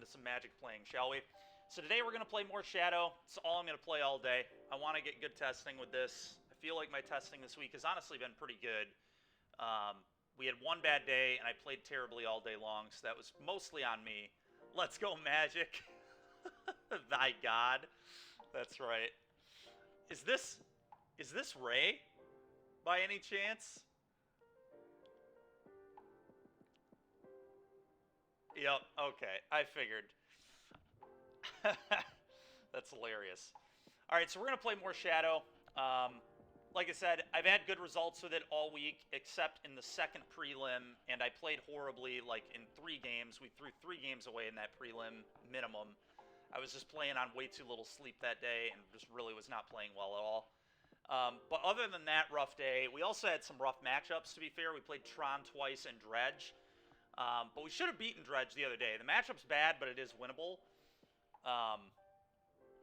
some Magic playing, shall we? So today we're going to play more Shadow. It's all I'm going to play all day. I want to get good testing with this. I feel like my testing this week has honestly been pretty good. We had one bad day, and I played terribly all day long, so that was mostly on me. Let's go, Magic. Thy God. That's right. Is this Ray, by any chance? Yep, okay. I figured. That's hilarious. All right, so we're going to play more Shadow. Like I said, I've had good results with it all week, except in the second prelim, and I played horribly, like, in 3 games. We threw 3 games away in that prelim minimum. I was just playing on way too little sleep that day and just really was not playing well at all. But other than that rough day, we also had some rough matchups, to be fair. We played Tron twice and Dredge. But we should have beaten Dredge the other day. The matchup's bad, but it is winnable.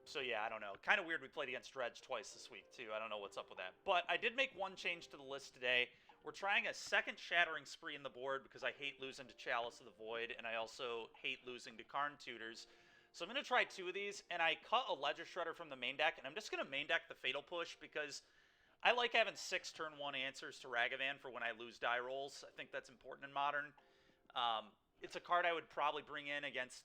So yeah, I don't know. Kind of weird we played against Dredge twice this week, too. I don't know what's up with that. But I did make one change to the list today. We're trying a second Shattering Spree in the board because I hate losing to Chalice of the Void, and I also hate losing to Karn Tutors. So I'm going to try 2 of these, and I cut a Ledger Shredder from the main deck, and I'm just going to main deck the Fatal Push because I like having 6 turn 1 answers to Ragavan for when I lose die rolls. I think that's important in Modern. It's a card I would probably bring in against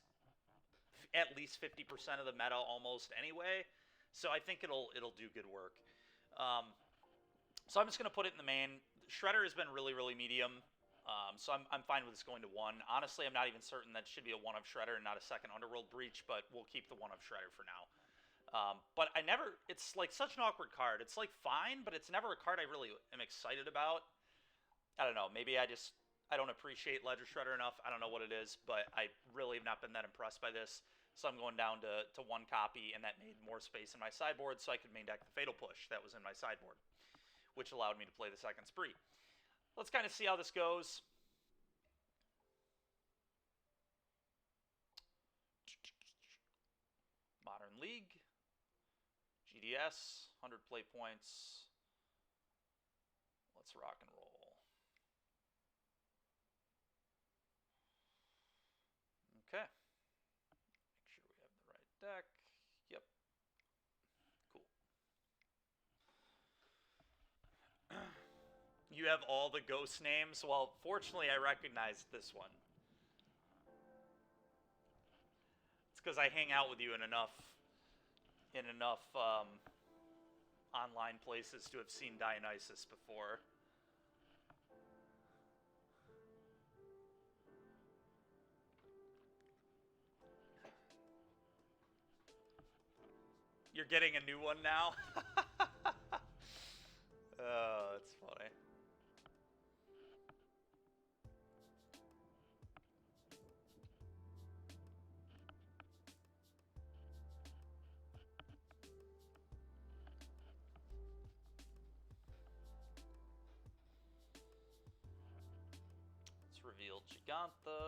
at least 50% of the meta almost anyway, so I think it'll do good work. So I'm just going to put it in the main. Shredder has been really, really medium, so I'm fine with this going to 1. Honestly, I'm not even certain that it should be a 1 of Shredder and not a second Underworld Breach, but we'll keep the 1 of Shredder for now. But it's like such an awkward card. It's like fine, but it's never a card I really am excited about. I don't know, maybe I don't appreciate Ledger Shredder enough. I don't know what it is, but I really have not been that impressed by this. So I'm going down to 1 copy, and that made more space in my sideboard so I could main deck the Fatal Push that was in my sideboard, which allowed me to play the second spree. Let's kind of see how this goes. Modern League, GDS, 100 play points. Let's rock and roll. Okay. Make sure we have the right deck. Yep. Cool. You have all the ghost names? Well, fortunately, I recognized this one. It's because I hang out with you in enough online places to have seen Dionysus before. You're getting a new one now? Oh, that's funny. Let's reveal Gigantha.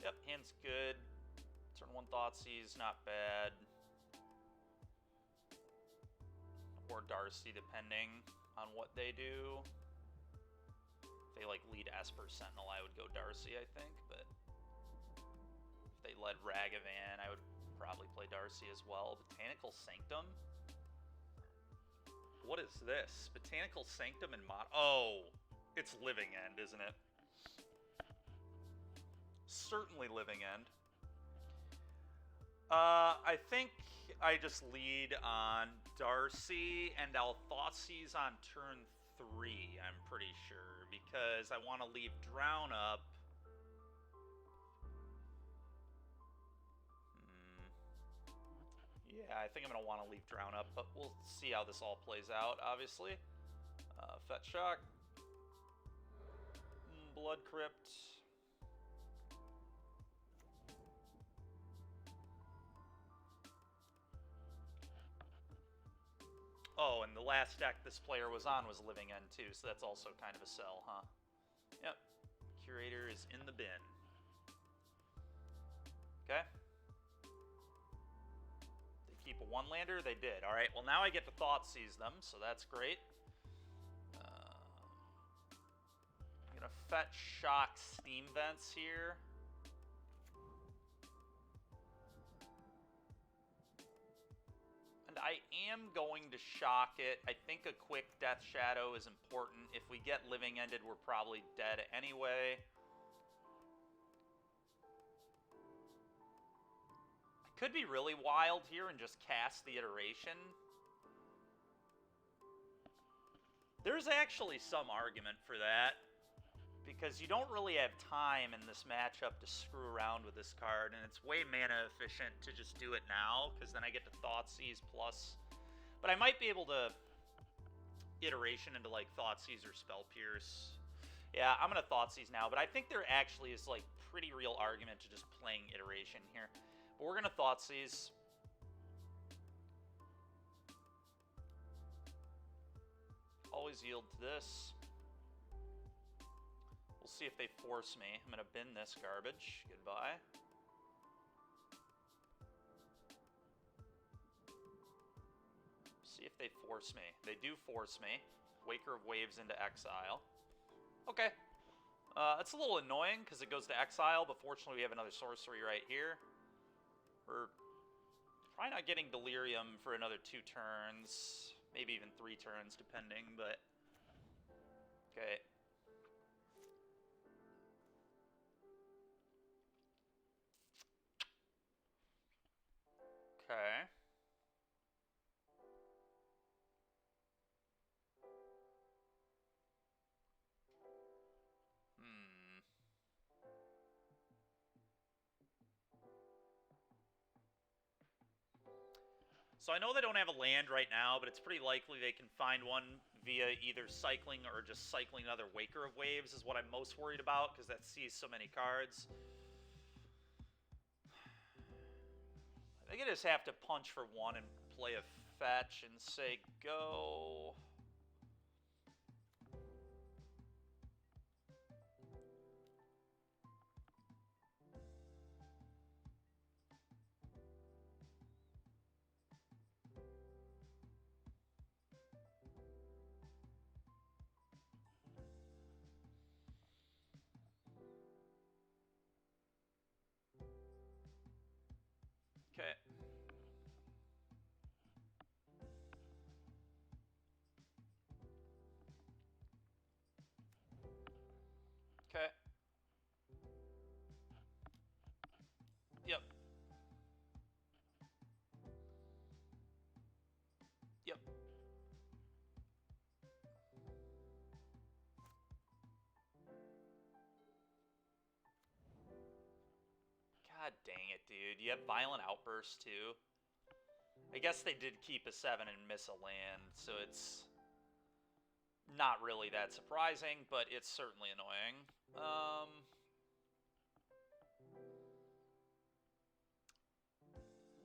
Yep, hand's good. Turn 1 Thoughtseize, not bad. Or Darcy, depending on what they do. If they like lead Esper Sentinel, I would go Darcy, I think, but if they led Ragavan, I would probably play Darcy as well. Botanical Sanctum? What is this? Botanical Sanctum and Mod... Oh, it's Living End, isn't it? Certainly Living End. I think I just lead on Darcy, and I'll Thoughtseize on turn 3, I'm pretty sure, because I want to leave Drown up. Yeah, I think I'm going to want to leave Drown up, but we'll see how this all plays out, obviously. Fetch Shock. Blood Crypt. Oh, and the last deck this player was on was Living End too, so that's also kind of a sell, huh? Yep. Curator is in the bin. Okay. They keep a 1-lander? They did. Alright, well now I get to Thoughtseize them, so that's great. I'm going to Fetch Shock Steam Vents here. am going to shock it. I think a quick Death Shadow is important. If we get Living Ended, we're probably dead anyway. I could be really wild here and just cast the Iteration. There's actually some argument for that, because you don't really have time in this matchup to screw around with this card, and it's way mana efficient to just do it now, because then I get to Thoughtseize plus... But I might be able to Iteration into, like, Thoughtseize or Spell Pierce. Yeah, I'm going to Thoughtseize now, but I think there actually is, like, pretty real argument to just playing Iteration here. But we're going to Thoughtseize. Always yield to this. We'll see if they force me. I'm going to bin this garbage. Goodbye. See if they force me. They do force me. Waker of Waves into exile. Okay. It's a little annoying because it goes to exile, but fortunately we have another sorcery right here. We're probably not getting Delirium for another 2 turns. Maybe even 3 turns, depending, but... Okay. Okay. So I know they don't have a land right now, but it's pretty likely they can find one via either cycling or just cycling another Waker of Waves is what I'm most worried about, because that sees so many cards. I think I just have to punch for 1 and play a fetch and say go. Okay. Okay. Yep. Yep. God dang it, dude. You have Violent Outburst, too. I guess they did keep a 7 and miss a land, so it's not really that surprising, but it's certainly annoying.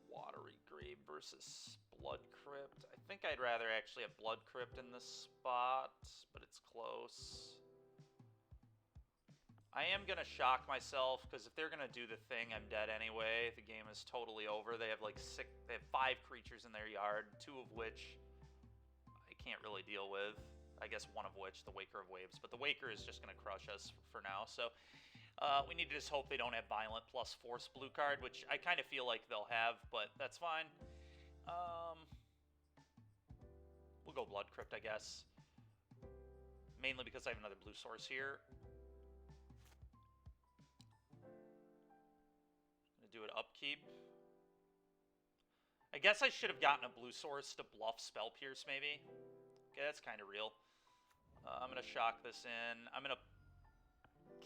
Watery Grave versus Blood Crypt. I think I'd rather actually have Blood Crypt in this spot, but it's close. I am going to shock myself, because if they're going to do the thing, I'm dead anyway. The game is totally over. They have like 5 creatures in their yard, 2 of which I can't really deal with. I guess 1 of which, the Waker of Waves. But the Waker is just going to crush us for now. So we need to just hope they don't have Violent plus Force blue card, which I kind of feel like they'll have, but that's fine. We'll go Blood Crypt, I guess. Mainly because I have another blue source here. Do it upkeep. I guess I should have gotten a blue source to bluff Spell Pierce, maybe. Okay, that's kind of real. I'm going to shock this in. I'm going to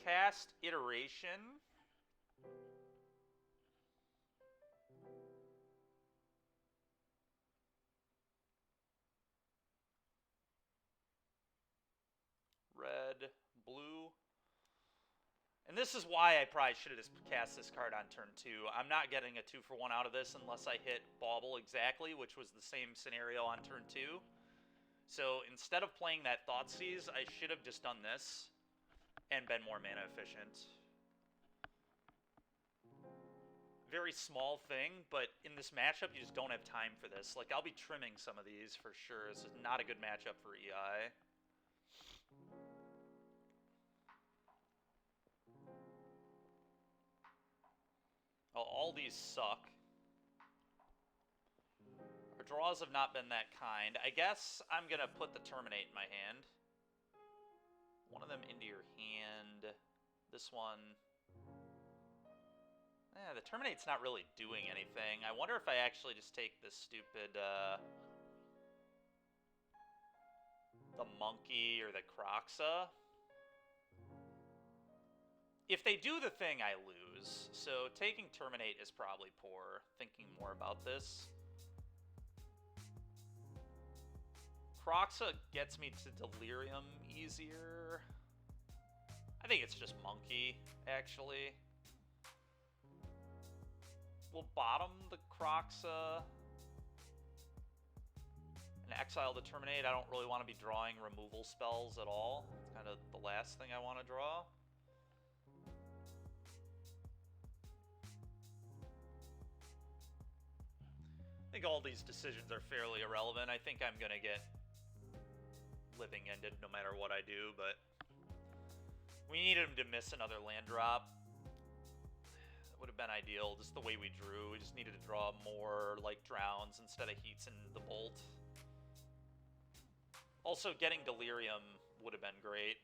cast Iteration. Red, blue. And this is why I probably should have just cast this card on turn 2. I'm not getting a 2-for-1 out of this unless I hit Bauble exactly, which was the same scenario on turn 2. So instead of playing that Thoughtseize, I should have just done this and been more mana efficient. Very small thing, but in this matchup, you just don't have time for this. Like, I'll be trimming some of these for sure. This is not a good matchup for EI. Oh, all these suck. Our draws have not been that kind. I guess I'm going to put the Terminate in my hand. One of them into your hand. This one... the Terminate's not really doing anything. I wonder if I actually just take this stupid, the Monkey or the Croxa. If they do the thing, I lose. So taking Terminate is probably poor, thinking more about this. Croxa gets me to Delirium easier. I think it's just Monkey, actually. We'll bottom the Croxa and exile the Terminate. I don't really want to be drawing removal spells at all. It's kind of the last thing I want to draw. I think all these decisions are fairly irrelevant. I think I'm going to get Living Ended no matter what I do, but we needed him to miss another land drop. That would have been ideal, just the way we drew. We just needed to draw more, like, Drowns instead of Heats and the Bolt. Also, getting Delirium would have been great,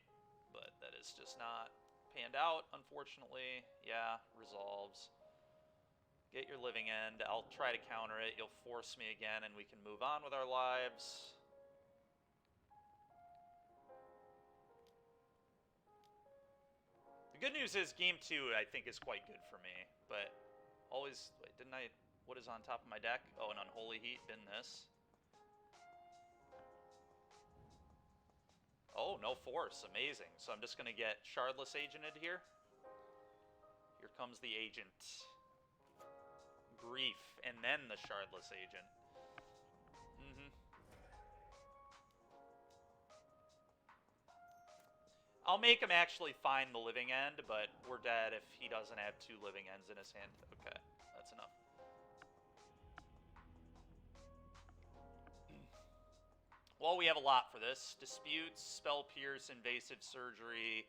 but that is just not panned out, unfortunately. Yeah, resolves. Get your Living End. I'll try to counter it. You'll force me again, and we can move on with our lives. The good news is Game 2, I think, is quite good for me, but always... Wait, didn't I... What is on top of my deck? Oh, an Unholy Heat. Bin this. Oh, no force. Amazing. So I'm just going to get Shardless Agented here. Here comes the Agent. Grief, and then the Shardless Agent. I'll make him actually find the Living End, but we're dead if he doesn't have 2 Living Ends in his hand. Okay, that's enough. Well, we have a lot for this. Disputes, Spell Pierce, Invasive Surgery,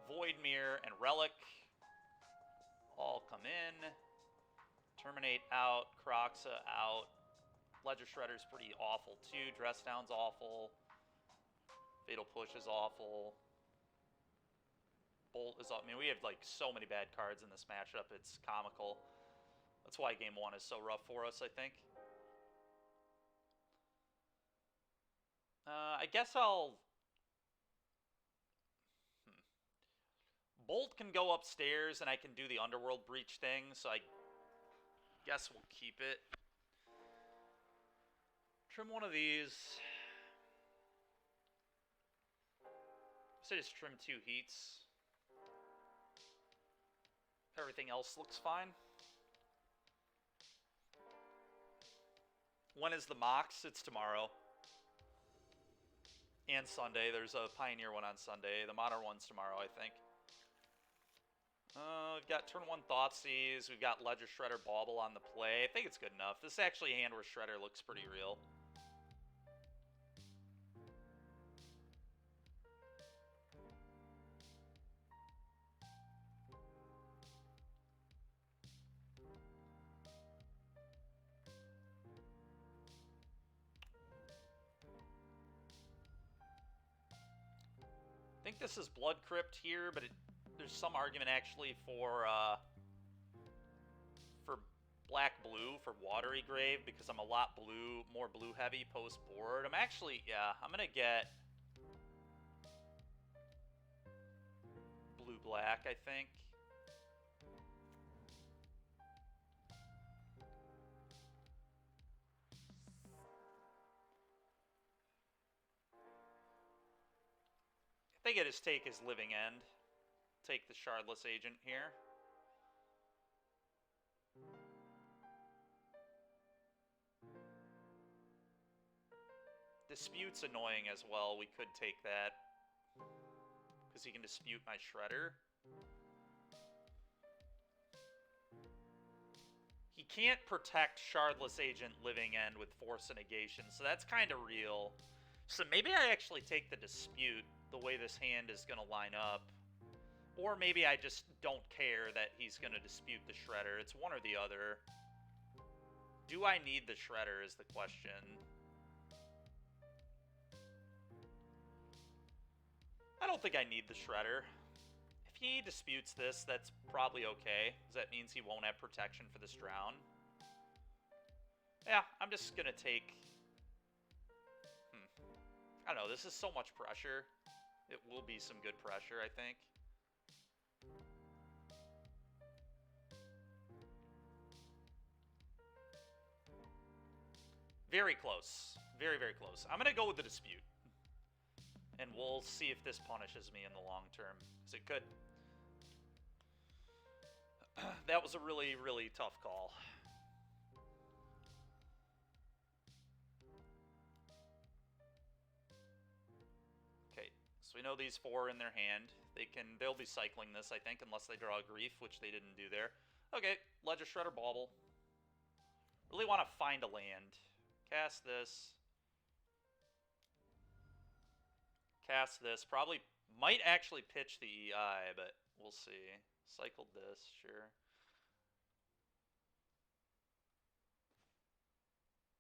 Void Mirror, and Relic all come in. Terminate out, Croxa out. Ledger Shredder's pretty awful too. Dress Down's awful. Fatal Push is awful. Bolt is awful. I mean, we have like so many bad cards in this matchup, it's comical. That's why Game 1 is so rough for us, I think. I guess I'll... Bolt can go upstairs and I can do the Underworld Breach thing, so I guess we'll keep it. Trim one of these. So just trim 2 Heats. Everything else looks fine. When is the MOCS? It's tomorrow. And Sunday. There's a Pioneer one on Sunday. The Modern one's tomorrow, I think. We've got turn 1 Thoughtseize. We've got Ledger Shredder Bauble on the play. I think it's good enough. This is actually a hand where Shredder looks pretty real. I think this is Blood Crypt here, but there's some argument actually for black-blue, for Watery Grave, because I'm a lot more blue-heavy post-board. I'm actually, yeah, I'm going to get blue-black, I think. I think I just take his Living End. Take the Shardless Agent here. Dispute's annoying as well. We could take that, because he can dispute my Shredder. He can't protect Shardless Agent Living End with Force and Negation, so that's kind of real. So maybe I actually take the Dispute, the way this hand is going to line up. Or maybe I just don't care that he's going to dispute the Shredder. It's one or the other. Do I need the Shredder is the question. I don't think I need the Shredder. If he disputes this, that's probably okay, because that means he won't have protection for this drown. Yeah, I'm just going to take... I don't know, this is so much pressure. It will be some good pressure, I think. Very close. Very, very close. I'm going to go with the dispute. And we'll see if this punishes me in the long term. Because it could. That was a really, really tough call. Okay, so we know these 4 in their hand. They'll be cycling this, I think, unless they draw a Grief, which they didn't do there. Okay, Ledger Shredder Bauble. Really want to find a land. Cast this. Cast this. Probably might actually pitch the EI, but we'll see. Cycled this, sure.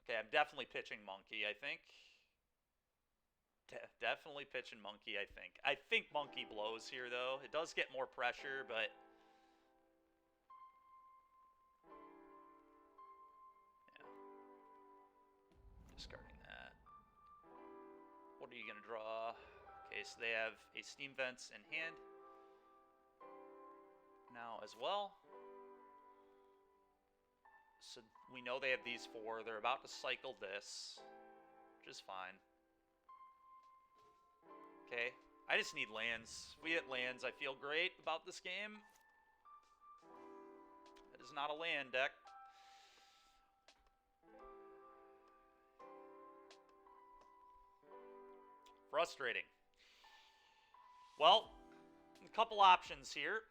Okay, I'm definitely pitching Monkey, I think. Definitely pitching Monkey, I think. I think Monkey blows here, though. It does get more pressure, but... yeah. Discarding that. What are you going to draw? Okay, so they have a Steam Vents in hand. Now as well. So we know they have these 4. They're about to cycle this, which is fine. Okay, I just need lands. If we hit lands, I feel great about this game. It is not a land deck. Frustrating. Well, a couple options here.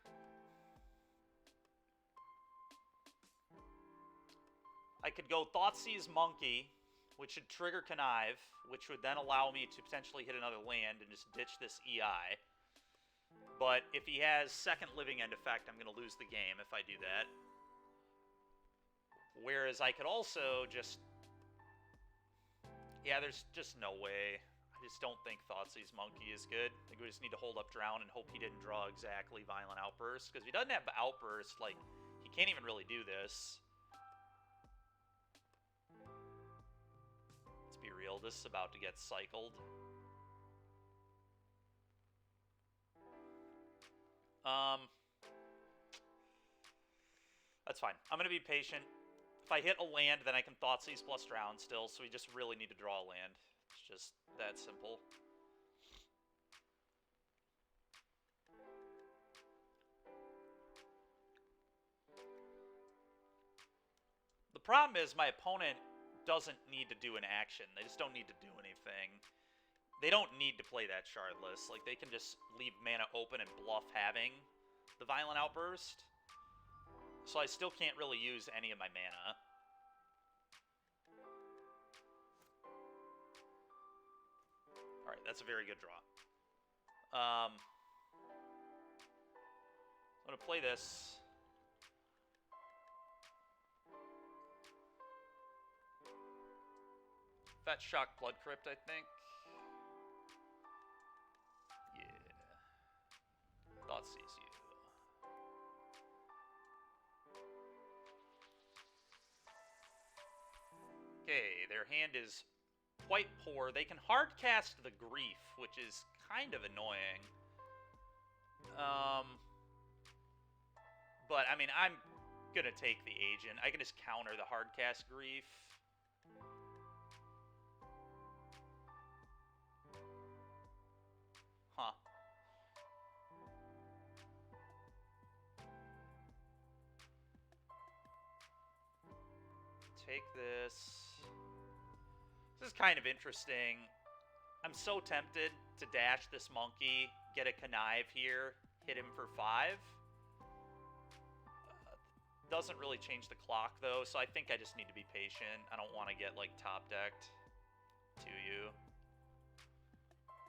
I could go Thoughtseize Monkey, which should trigger Connive, which would then allow me to potentially hit another land and just ditch this EI. But if he has second Living End effect, I'm going to lose the game if I do that. Whereas I could also just... yeah, there's just no way. I just don't think Thoughtseize Monkey is good. I think we just need to hold up Drown and hope he didn't draw exactly Violent Outburst. Because if he doesn't have Outburst, like, he can't even really do this. Let's be real, this is about to get cycled. That's fine. I'm going to be patient. If I hit a land, then I can Thoughtseize plus Drown still, so we just really need to draw a land. It's just that simple. The problem is my opponent doesn't need to do an action. They just don't need to do anything. They don't need to play that Shardless. Like, they can just leave mana open and bluff having the Violent Outburst. So I still can't really use any of my mana. Alright, that's a very good draw. I'm going to play this. Fetch Shock Blood Crypt, I think. Yeah. Thoughtseize you. Okay, their hand is quite poor. They can hard cast the Grief, which is kind of annoying. But, I mean, I'm gonna take the Agent. I can just counter the hard cast Grief. Huh. Take this. This is kind of interesting. I'm so tempted to dash this monkey, get a Connive here, hit him for 5. Doesn't really change the clock, though, so I think I just need to be patient. I don't want to get, like, top-decked to you.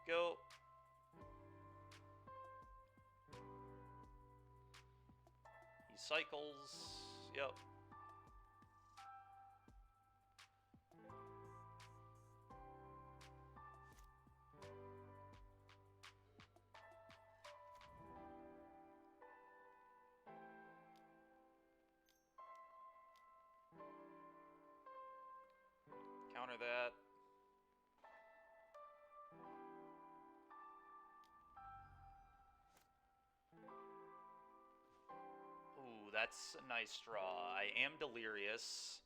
Go. He cycles. Yep. counter that. Ooh, that's a nice draw. I am delirious.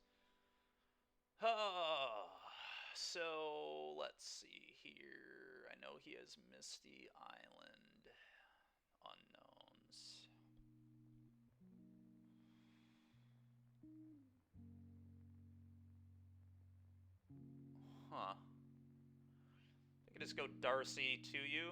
So, let's see here. I know he has Misty Island. Unknowns. Huh. I can just go Darcy to you.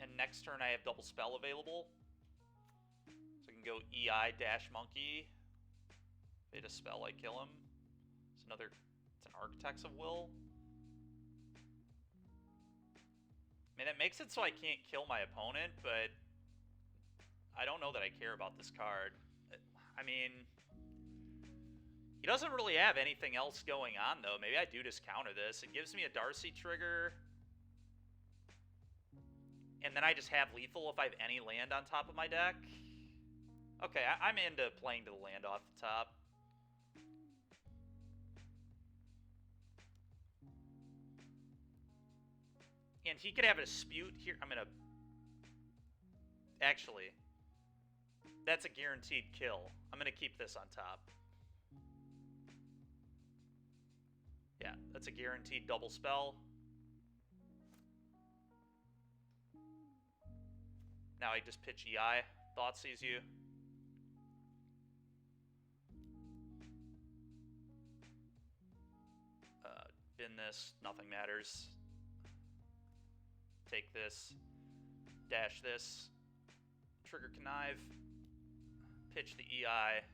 And next turn I have double spell available. So I can go EI dash monkey. If they hit a spell, I kill him. It's another, it's an Architects of Will. I mean, it makes it so I can't kill my opponent, but I don't know that I care about this card. I mean, he doesn't really have anything else going on, though. Maybe I do just counter this. It gives me a Darcy trigger. And then I just have lethal if I have any land on top of my deck. Okay, I'm into playing to the land off the top. And he could have a dispute here. I'm going to... Actually, that's a guaranteed kill. I'm going to keep this on top. Yeah, that's a guaranteed double spell. Now I just pitch EI. Thought sees you. Bin this. Nothing matters. Take this. Dash this. Trigger connive. Pitch the EI.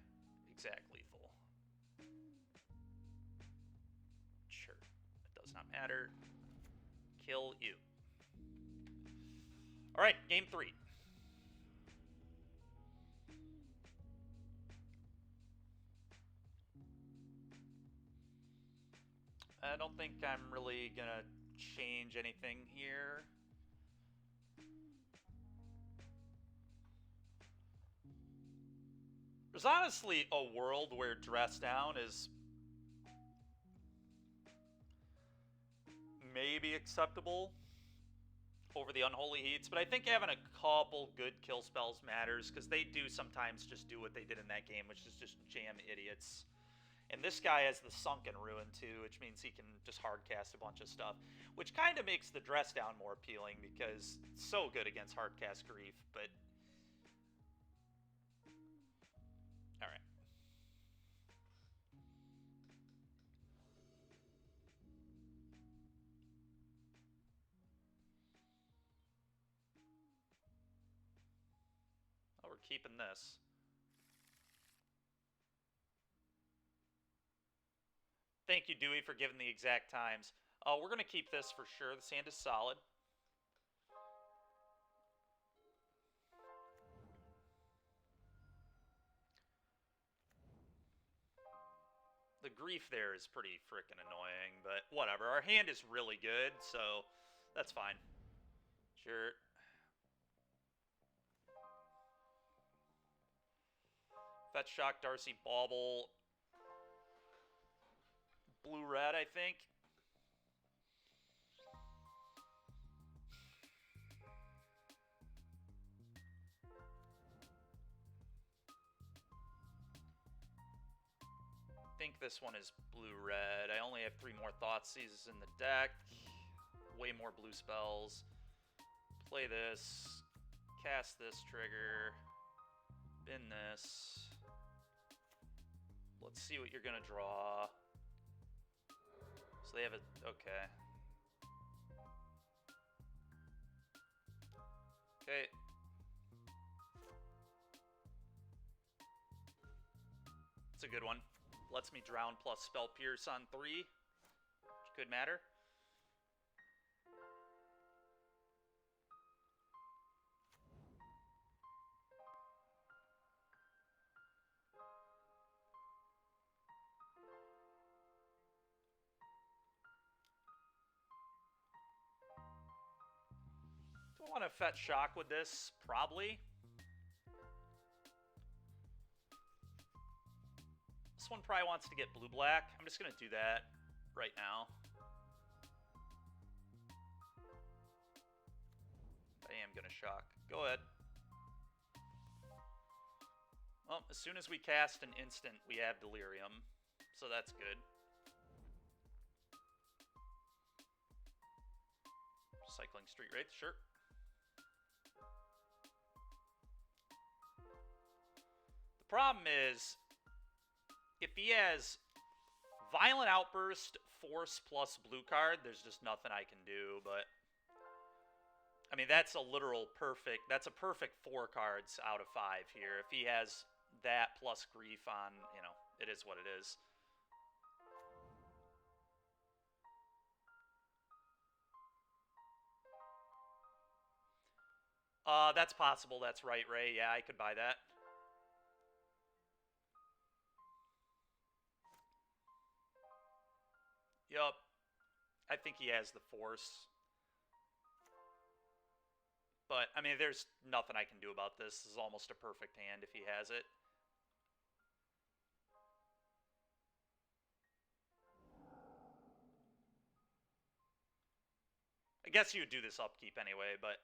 Exact lethal. Sure. It does not matter. Kill you. Alright, game 3. I don't think I'm really gonna change anything here. There's honestly a world where dress down is maybe acceptable over the Unholy Heats, but I think having a couple good kill spells matters, because they do sometimes just do what they did in that game, which is just jam idiots. And this guy has the Sunken Ruin too, which means he can just hardcast a bunch of stuff, which kind of makes the dress down more appealing, because it's so good against hardcast Grief, but... Alright. Oh, we're keeping this. Thank you, Dewey, for giving the exact times. We're going to keep this for sure. The sand is solid. The Grief there is pretty freaking annoying, but whatever. Our hand is really good, so that's fine. Sure. Fetch Shock, Darcy, Bauble. Blue-red, I think. I think this one is blue-red. I only have 3 more Thoughtseizes in the deck. Way more blue spells. Play this. Cast this trigger. Bin this. Let's see what you're going to draw. So they have a... Okay. Okay. It's a good one. Lets me drown plus Spell Pierce on 3, which could matter. want to fetch shock with this, probably. This one probably wants to get blue-black. I'm just going to do that right now. I am going to shock. Go ahead. Well, as soon as we cast an instant, we have Delirium, so that's good. Cycling Street Wraith, sure. The problem is, if he has Violent Outburst, Force plus blue card, there's just nothing I can do, but... I mean, that's a literal perfect... That's a perfect 4 cards out of 5 here. If he has that plus Grief on, you know, it is what it is. That's possible. That's right, Ray. Yeah, I could buy that. Yup. I think he has the Force. But, I mean, there's nothing I can do about this. This is almost a perfect hand if he has it. I guess you would do this upkeep anyway, but...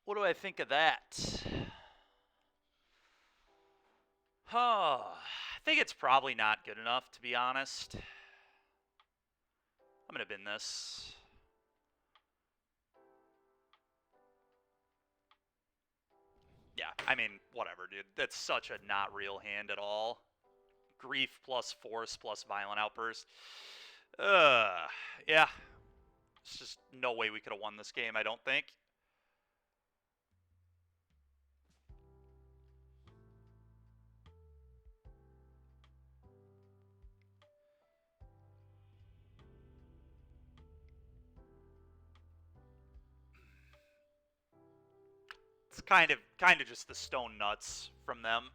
What do I think of that? I think it's probably not good enough, to be honest. I'm going to bin this. Yeah, I mean, whatever, dude. That's such a not real hand at all. Grief plus Force plus Violent Outburst. Yeah. It's just no way we could have won this game, I don't think. It's kind of just the stone nuts from them.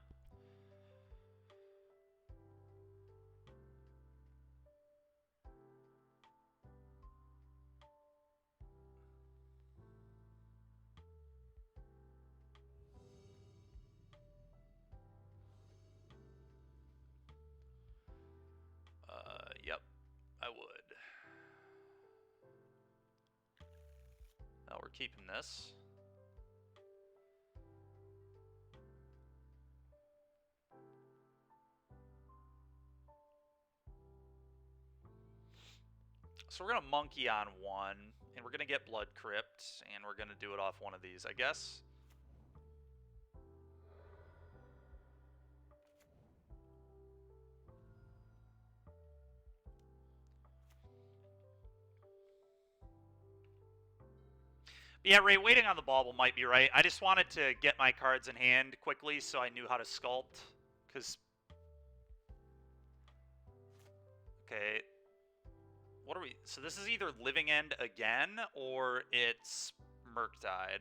Yep, I would. Now we're keeping this. So we're going to monkey on one, and we're going to get Blood Crypt, and we're going to do it off one of these, I guess. Yeah, Ray, waiting on the bauble might be right. I just wanted to get my cards in hand quickly so I knew how to sculpt, because... Okay. What are we... So this is either Living End again, or it's Murktide.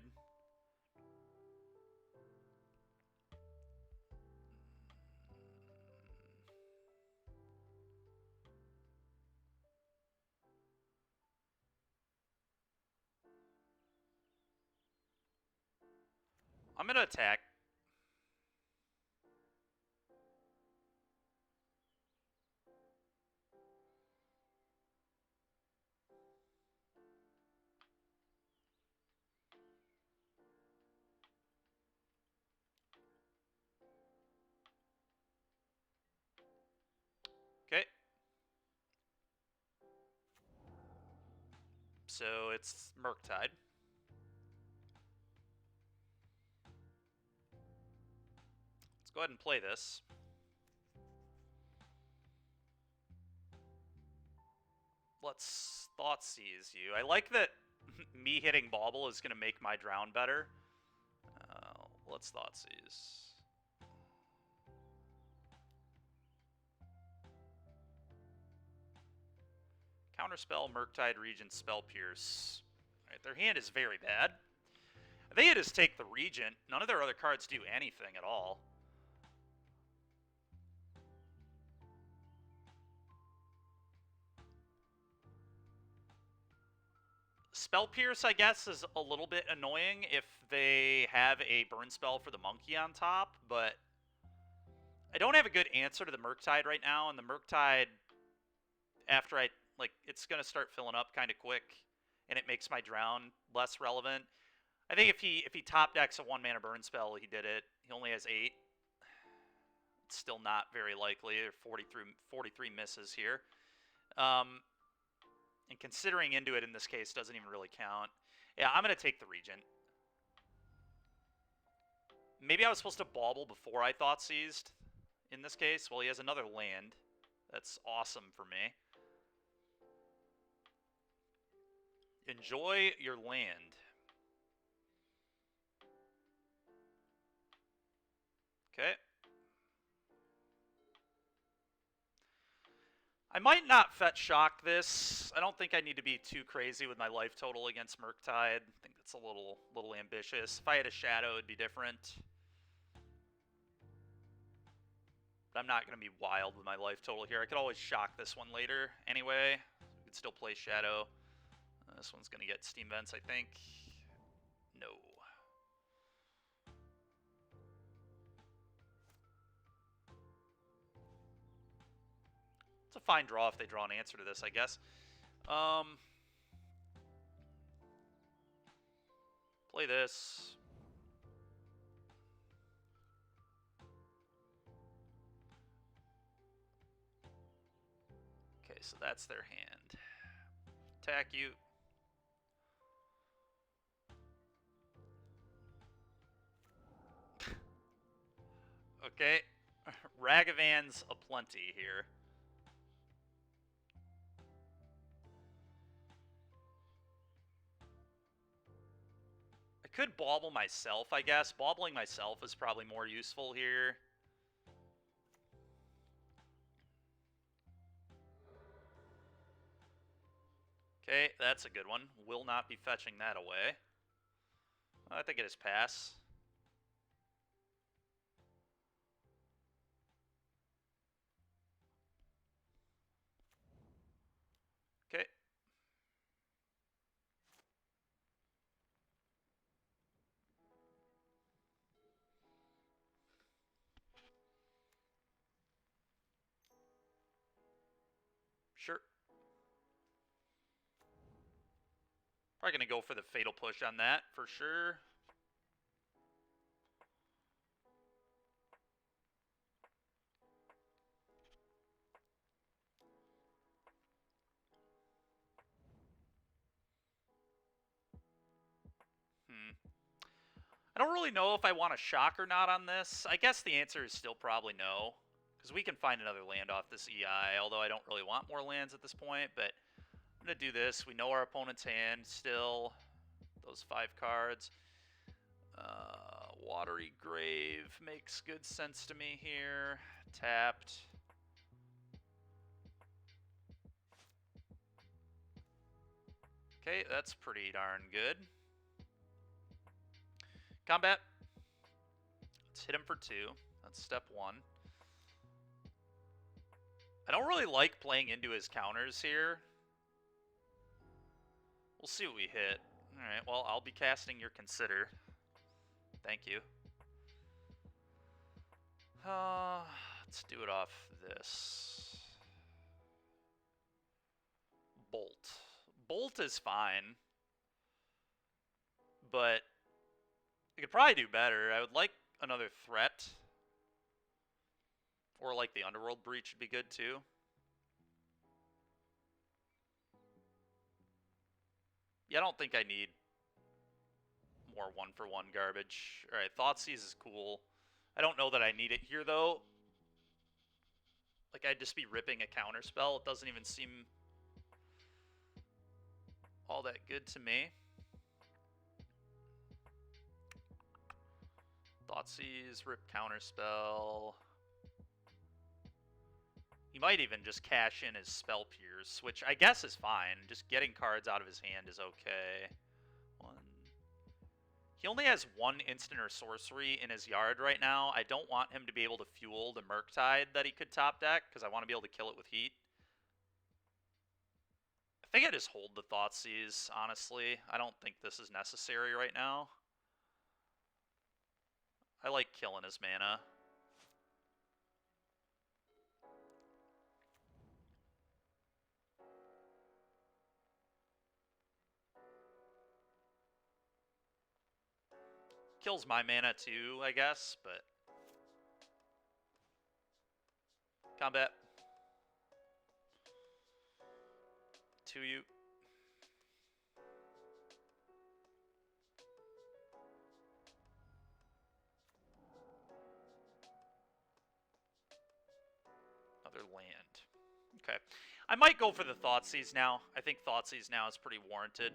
I'm going to attack. Okay. So it's Murktide. Let's go ahead and play this. Let's Thoughtseize you. I like that me hitting Bauble is going to make my drown better. Let's Thoughtseize. Counterspell, Murktide, Regent, Spell Pierce. Alright, their hand is very bad. They just take the Regent. None of their other cards do anything at all. Spell Pierce, I guess, is a little bit annoying if they have a burn spell for the monkey on top, but I don't have a good answer to the Murktide right now, and the Murktide, after it's going to start filling up kind of quick, and it makes my Drown less relevant. I think if he top decks a 1-mana burn spell, he did it. He only has 8. It's still not very likely. There are 43 misses here. And considering into it in this case doesn't even really count. Yeah, I'm going to take the Regent. Maybe I was supposed to bauble before I thought seized in this case. Well, he has another land. That's awesome for me. Enjoy your land. Okay. I might not fetch shock this. I don't think I need to be too crazy with my life total against Murktide. I think that's a little ambitious. If I had a shadow, it'd be different. But I'm not going to be wild with my life total here. I could always shock this one later anyway. We could still play shadow. This one's going to get Steam Vents, I think. No. It's a fine draw if they draw an answer to this, I guess. Play this. Okay, so that's their hand. Attack you. Okay. Ragavan's aplenty here. I could bauble myself, I guess. Baubling myself is probably more useful here. Okay, that's a good one. Will not be fetching that away. I think it is pass. Okay. Sure. Probably going to go for the Fatal Push on that, for sure. I don't really know if I want to shock or not on this. I guess the answer is still probably no, because we can find another land off this EI, although I don't really want more lands at this point, but I'm going to do this. We know our opponent's hand still. Those 5 cards. Watery Grave makes good sense to me here. Tapped. Okay, that's pretty darn good. Combat. Let's hit him for 2. That's step 1. I don't really like playing into his counters here. We'll see what we hit. Alright, well, I'll be casting your Consider. Thank you. Let's do it off this. Bolt. Bolt is fine. But I could probably do better. I would like another threat. Or like the Underworld Breach would be good too. Yeah, I don't think I need more 1-for-1 garbage. Alright, Thoughtseize is cool. I don't know that I need it here though. Like, I'd just be ripping a counterspell. It doesn't even seem all that good to me. Thoughtseize, rip counterspell. He might even just cash in his Spell Pierce, which I guess is fine. Just getting cards out of his hand is okay. He only has one instant or sorcery in his yard right now. I don't want him to be able to fuel the Murktide that he could top deck, because I want to be able to kill it with heat. I think I just hold the Thoughtseize, honestly. I don't think this is necessary right now. I like killing his mana. Kills my mana too, I guess, but... Combat. To you. Another land. Okay. I might go for the Thoughtseize now. I think Thoughtseize now is pretty warranted.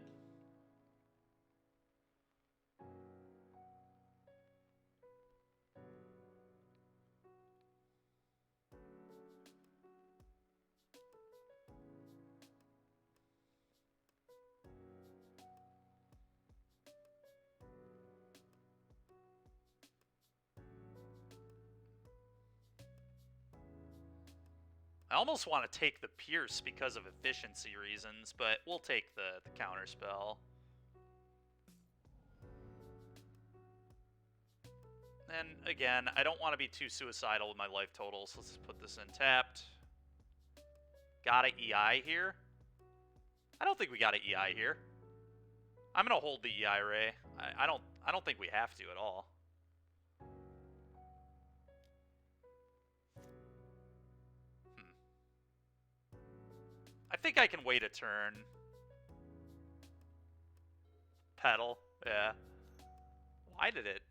I almost want to take the Pierce because of efficiency reasons, but we'll take the counterspell. And again, I don't want to be too suicidal with my life totals. So let's just put this in tapped. Got an EI here? I don't think we got an EI here. I'm gonna hold the EI Ray. I don't think we have to at all. I think I can wait a turn. Pedal, yeah. Why did it?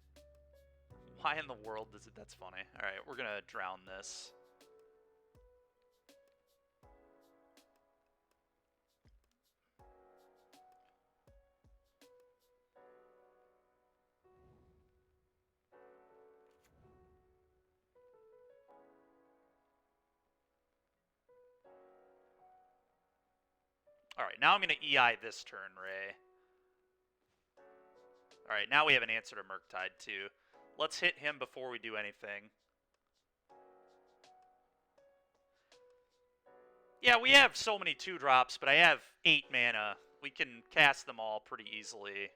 Why in the world does it? That's funny. All right, we're gonna drown this. Alright, now I'm going to EI this turn, Ray. Alright, now we have an answer to Murktide, too. Let's hit him before we do anything. Yeah, we have so many 2-drops, but I have 8 mana. We can cast them all pretty easily.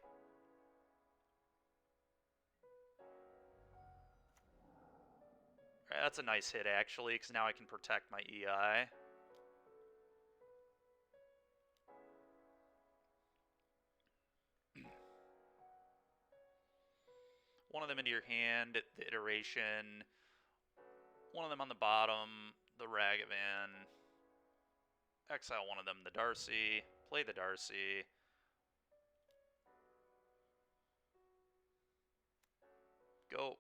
Alright, that's a nice hit, actually, because now I can protect my EI. One of them into your hand, the iteration. One of them on the bottom, the Ragavan. Exile one of them, the Darcy. Play the Darcy. Go.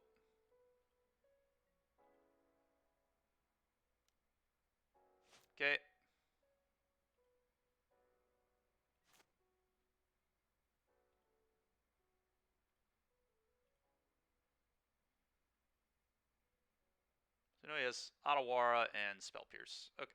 Okay. So now he has Otawara and Spell Pierce. Okay.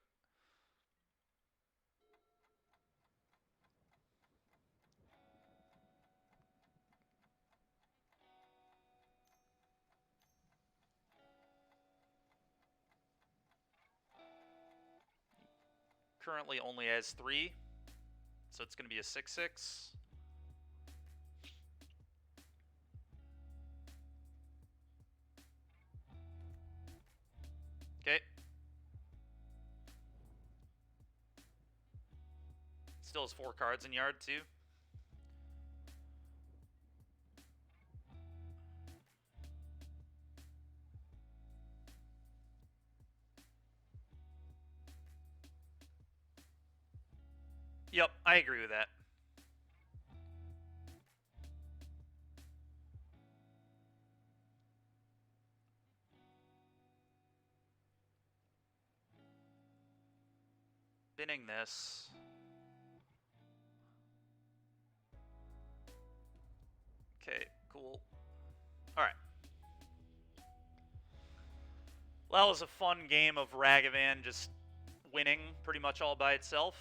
Currently only has 3, so it's going to be a 6/6. Okay. Still has 4 cards in yard, too. Yep, I agree with that. Binning this. Okay, cool. Alright. Well, that was a fun game of Ragavan just winning pretty much all by itself.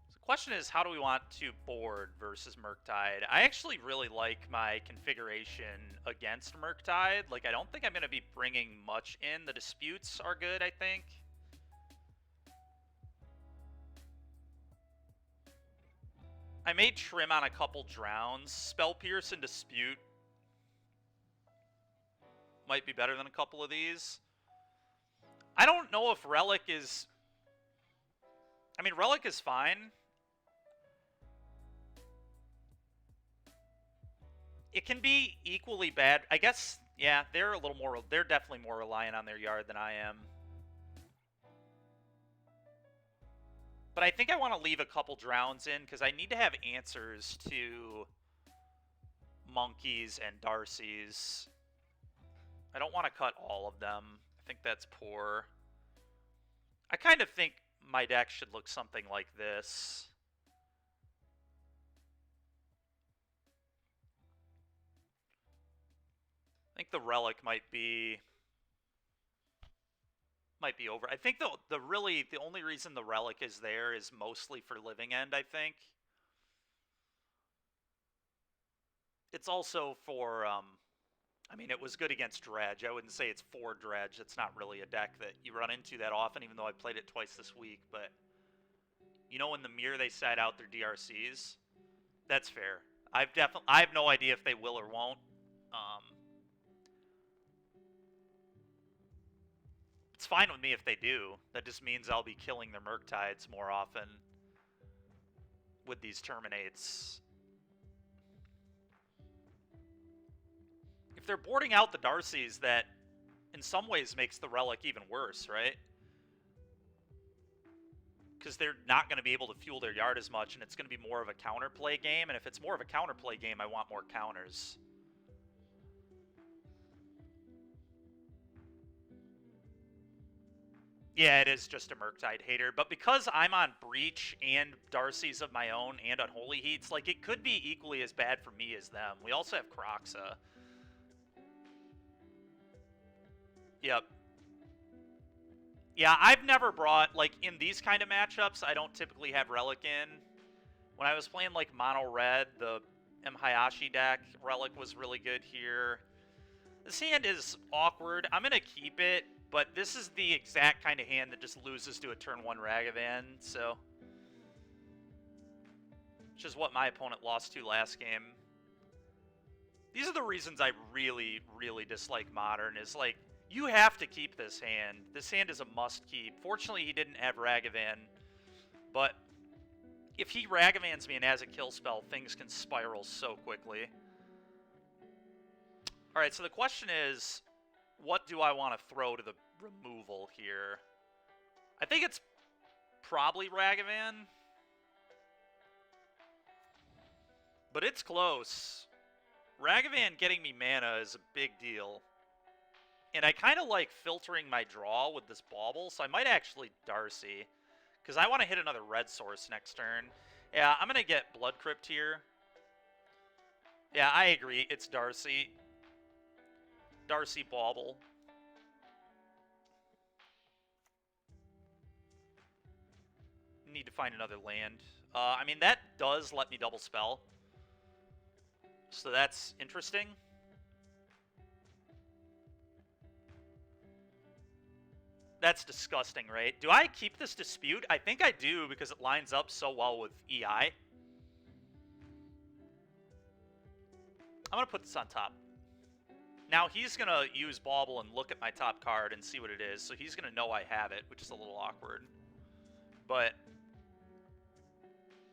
So the question is, how do we want to board versus Murktide? I actually really like my configuration against Murktide. Like, I don't think I'm going to be bringing much in. The disputes are good, I think. I may trim on a couple drowns. Spell Pierce and Dispute might be better than a couple of these. I don't know if Relic is... I mean, Relic is fine. It can be equally bad. I guess, yeah, they're a little more... They're definitely more reliant on their yard than I am. But I think I want to leave a couple drowns in, because I need to have answers to Monkeys and Darcy's. I don't want to cut all of them. I think that's poor. I kind of think my deck should look something like this. I think the Relic might be over. I think the only reason the Relic is there is mostly for Living End, I think. It's also for, I mean, it was good against Dredge. I wouldn't say it's for Dredge. It's not really a deck that you run into that often, even though I played it twice this week. But, you know, in the mirror they side out their DRCs? That's fair. I have no idea if they will or won't. It's fine with me if they do. That just means I'll be killing their Murktides more often with these Terminates. If they're boarding out the Darcys, that in some ways makes the Relic even worse, right? Because they're not going to be able to fuel their yard as much, and it's going to be more of a counterplay game, and if it's more of a counterplay game, I want more counters. Yeah, it is just a Murktide hater, but because I'm on Breach and Darcy's of my own and Unholy Heats, like, it could be equally as bad for me as them. We also have Croxa. Yep. Yeah, I've never brought, like, in these kind of matchups, I don't typically have Relic in. When I was playing, like, Mono Red, the M. Hayashi deck, Relic was really good here. This hand is awkward. I'm going to keep it, but this is the exact kind of hand that just loses to a turn 1 Ragavan, so... Which is what my opponent lost to last game. These are the reasons I really, really dislike Modern, is, like, you have to keep this hand. This hand is a must-keep. Fortunately, he didn't have Ragavan, but if he Ragavans me and has a kill spell, things can spiral so quickly. Alright, so the question is, what do I want to throw to the removal here? I think it's probably Ragavan, but it's close. Ragavan getting me mana is a big deal. And I kind of like filtering my draw with this Bauble, so I might actually Darcy, because I want to hit another red source next turn. Yeah, I'm going to get Blood Crypt here. Yeah, I agree. It's Darcy. Darcy Bauble. Need to find another land. I mean, that does let me double spell. So that's interesting. That's disgusting, right? Do I keep this Dispute? I think I do, because it lines up so well with EI. I'm going to put this on top. Now he's going to use Bauble and look at my top card and see what it is, so he's going to know I have it, which is a little awkward. But...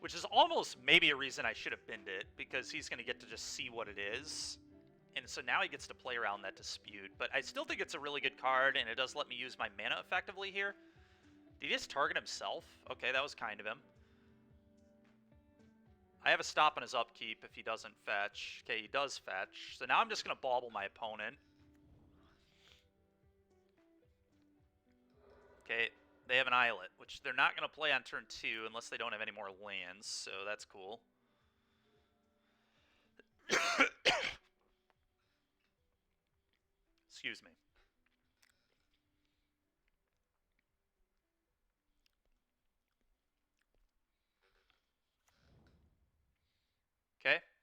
which is almost maybe a reason I should have binned it, because he's going to get to just see what it is. And so now he gets to play around that Dispute. But I still think it's a really good card, and it does let me use my mana effectively here. Did he just target himself? Okay, that was kind of him. I have a stop on his upkeep if he doesn't fetch. Okay, he does fetch. So now I'm just going to Bauble my opponent. Okay, they have an Islet, which they're not going to play on turn 2 unless they don't have any more lands, so that's cool. Excuse me.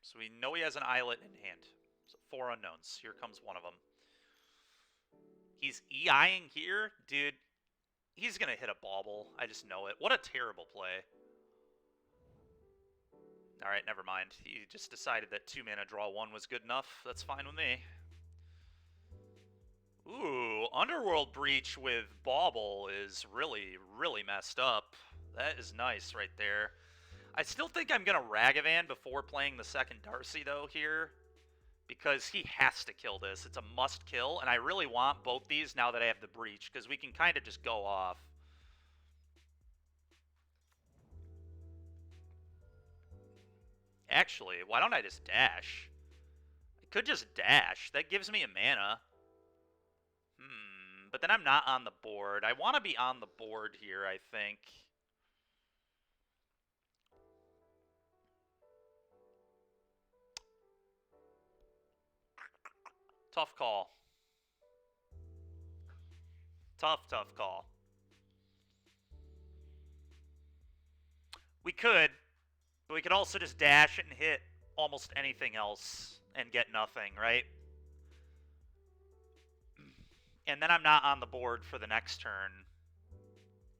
So we know he has an Islet in hand. So 4 unknowns. Here comes one of them. He's EIing here? Dude, he's going to hit a bauble. I just know it. What a terrible play. Alright, never mind. He just decided that 2 mana draw 1 was good enough. That's fine with me. Ooh, Underworld Breach with Bauble is really, really messed up. That is nice right there. I still think I'm going to Ragavan before playing the second Darcy, though, here. Because he has to kill this. It's a must kill, and I really want both these now that I have the Breach, because we can kind of just go off. Actually, why don't I just dash? I could just dash. That gives me a mana. But then I'm not on the board. I want to be on the board here, I think. Tough call. Tough call. We could, but we could also just dash and hit almost anything else and get nothing, right? And then I'm not on the board for the next turn.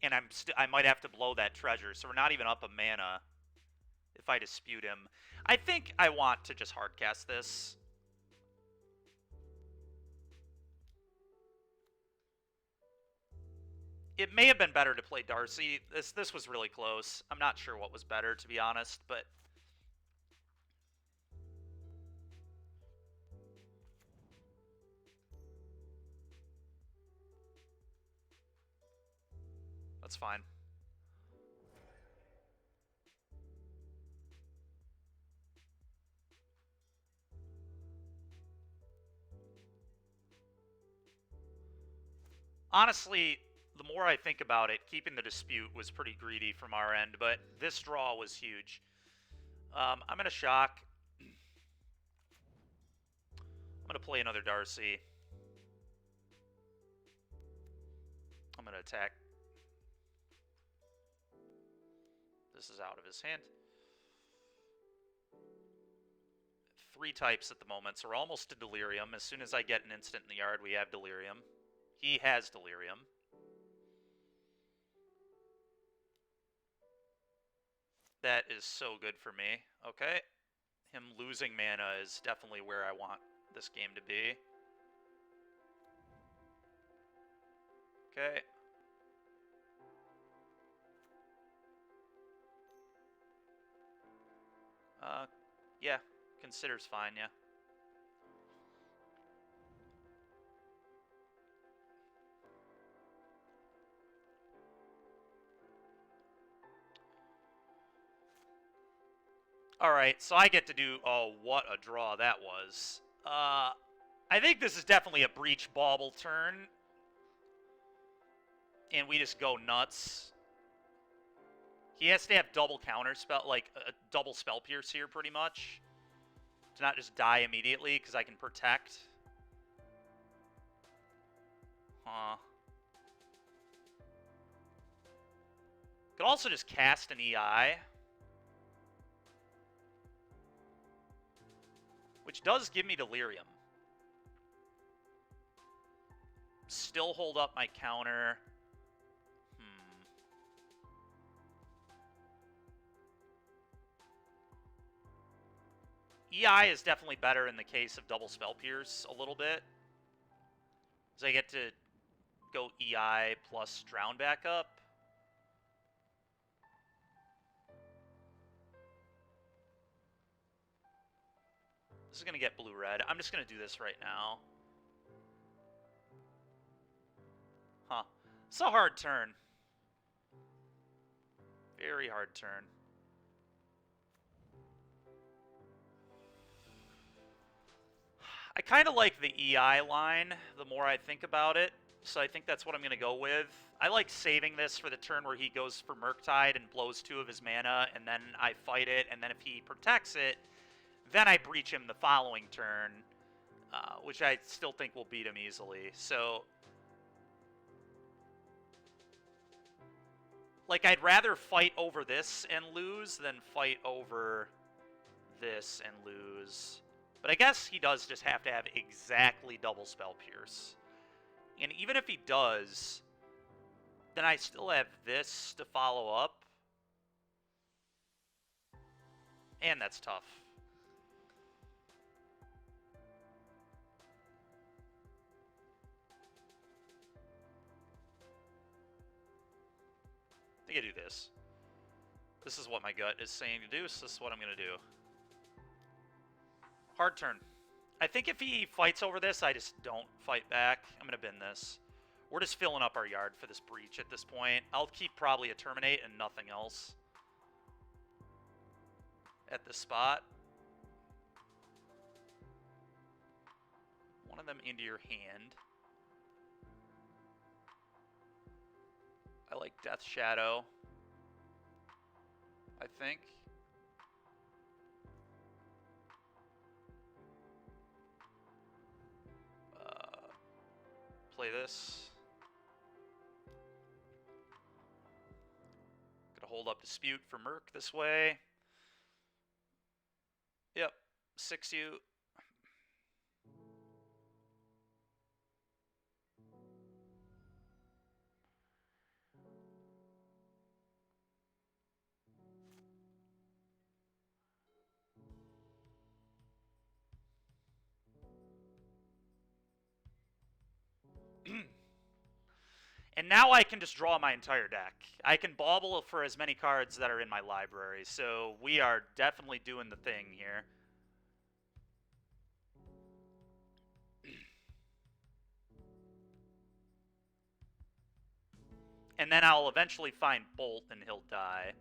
And I might have to blow that treasure, so we're not even up a mana if I dispute him. I think I want to just hardcast this. It may have been better to play Darcy. This was really close. I'm not sure what was better, to be honest, but... That's fine. Honestly, the more I think about it, keeping the dispute was pretty greedy from our end, but this draw was huge. I'm going to shock. I'm going to play another Darcy. I'm going to attack. This is out of his hand. 3 types at the moment, so we're almost to Delirium. As soon as I get an instant in the yard, we have Delirium. He has Delirium. That is so good for me. Okay. Him losing mana is definitely where I want this game to be. Okay. Yeah. Consider's fine, yeah. Alright, so I get to do... Oh, what a draw that was. I think this is definitely a Breach Bauble turn. And we just go nuts. He has to have double counter spell, like a double spell pierce here, pretty much. To not just die immediately, because I can protect. Huh. Could also just cast an EI. Which does give me Delirium. Still hold up my counter. EI is definitely better in the case of double spell pierce a little bit. So I get to go EI plus drown back up. This is going to get blue-red. I'm just going to do this right now. Huh. It's a hard turn. Very hard turn. I kind of like the EI line the more I think about it, so I think that's what I'm going to go with. I like saving this for the turn where he goes for Murktide and blows 2 of his mana, and then I fight it, and then if he protects it, then I breach him the following turn, which I still think will beat him easily. So, like, I'd rather fight over this and lose than fight over this and lose. But I guess he does just have to have exactly double Spell Pierce. And even if he does, then I still have this to follow up. And that's tough. I think I do this. This is what my gut is saying to do, so this is what I'm going to do. Hard turn. I think if he fights over this, I just don't fight back. I'm going to bin this. We're just filling up our yard for this breach at this point. I'll keep probably a Terminate and nothing else at this spot. One of them into your hand. I like Death Shadow, I think. Play this. Gonna hold up Dispute for Merc this way. Yep, 6 you. And now I can just draw my entire deck. I can bauble for as many cards that are in my library, so we are definitely doing the thing here. And then I'll eventually find Bolt and he'll die.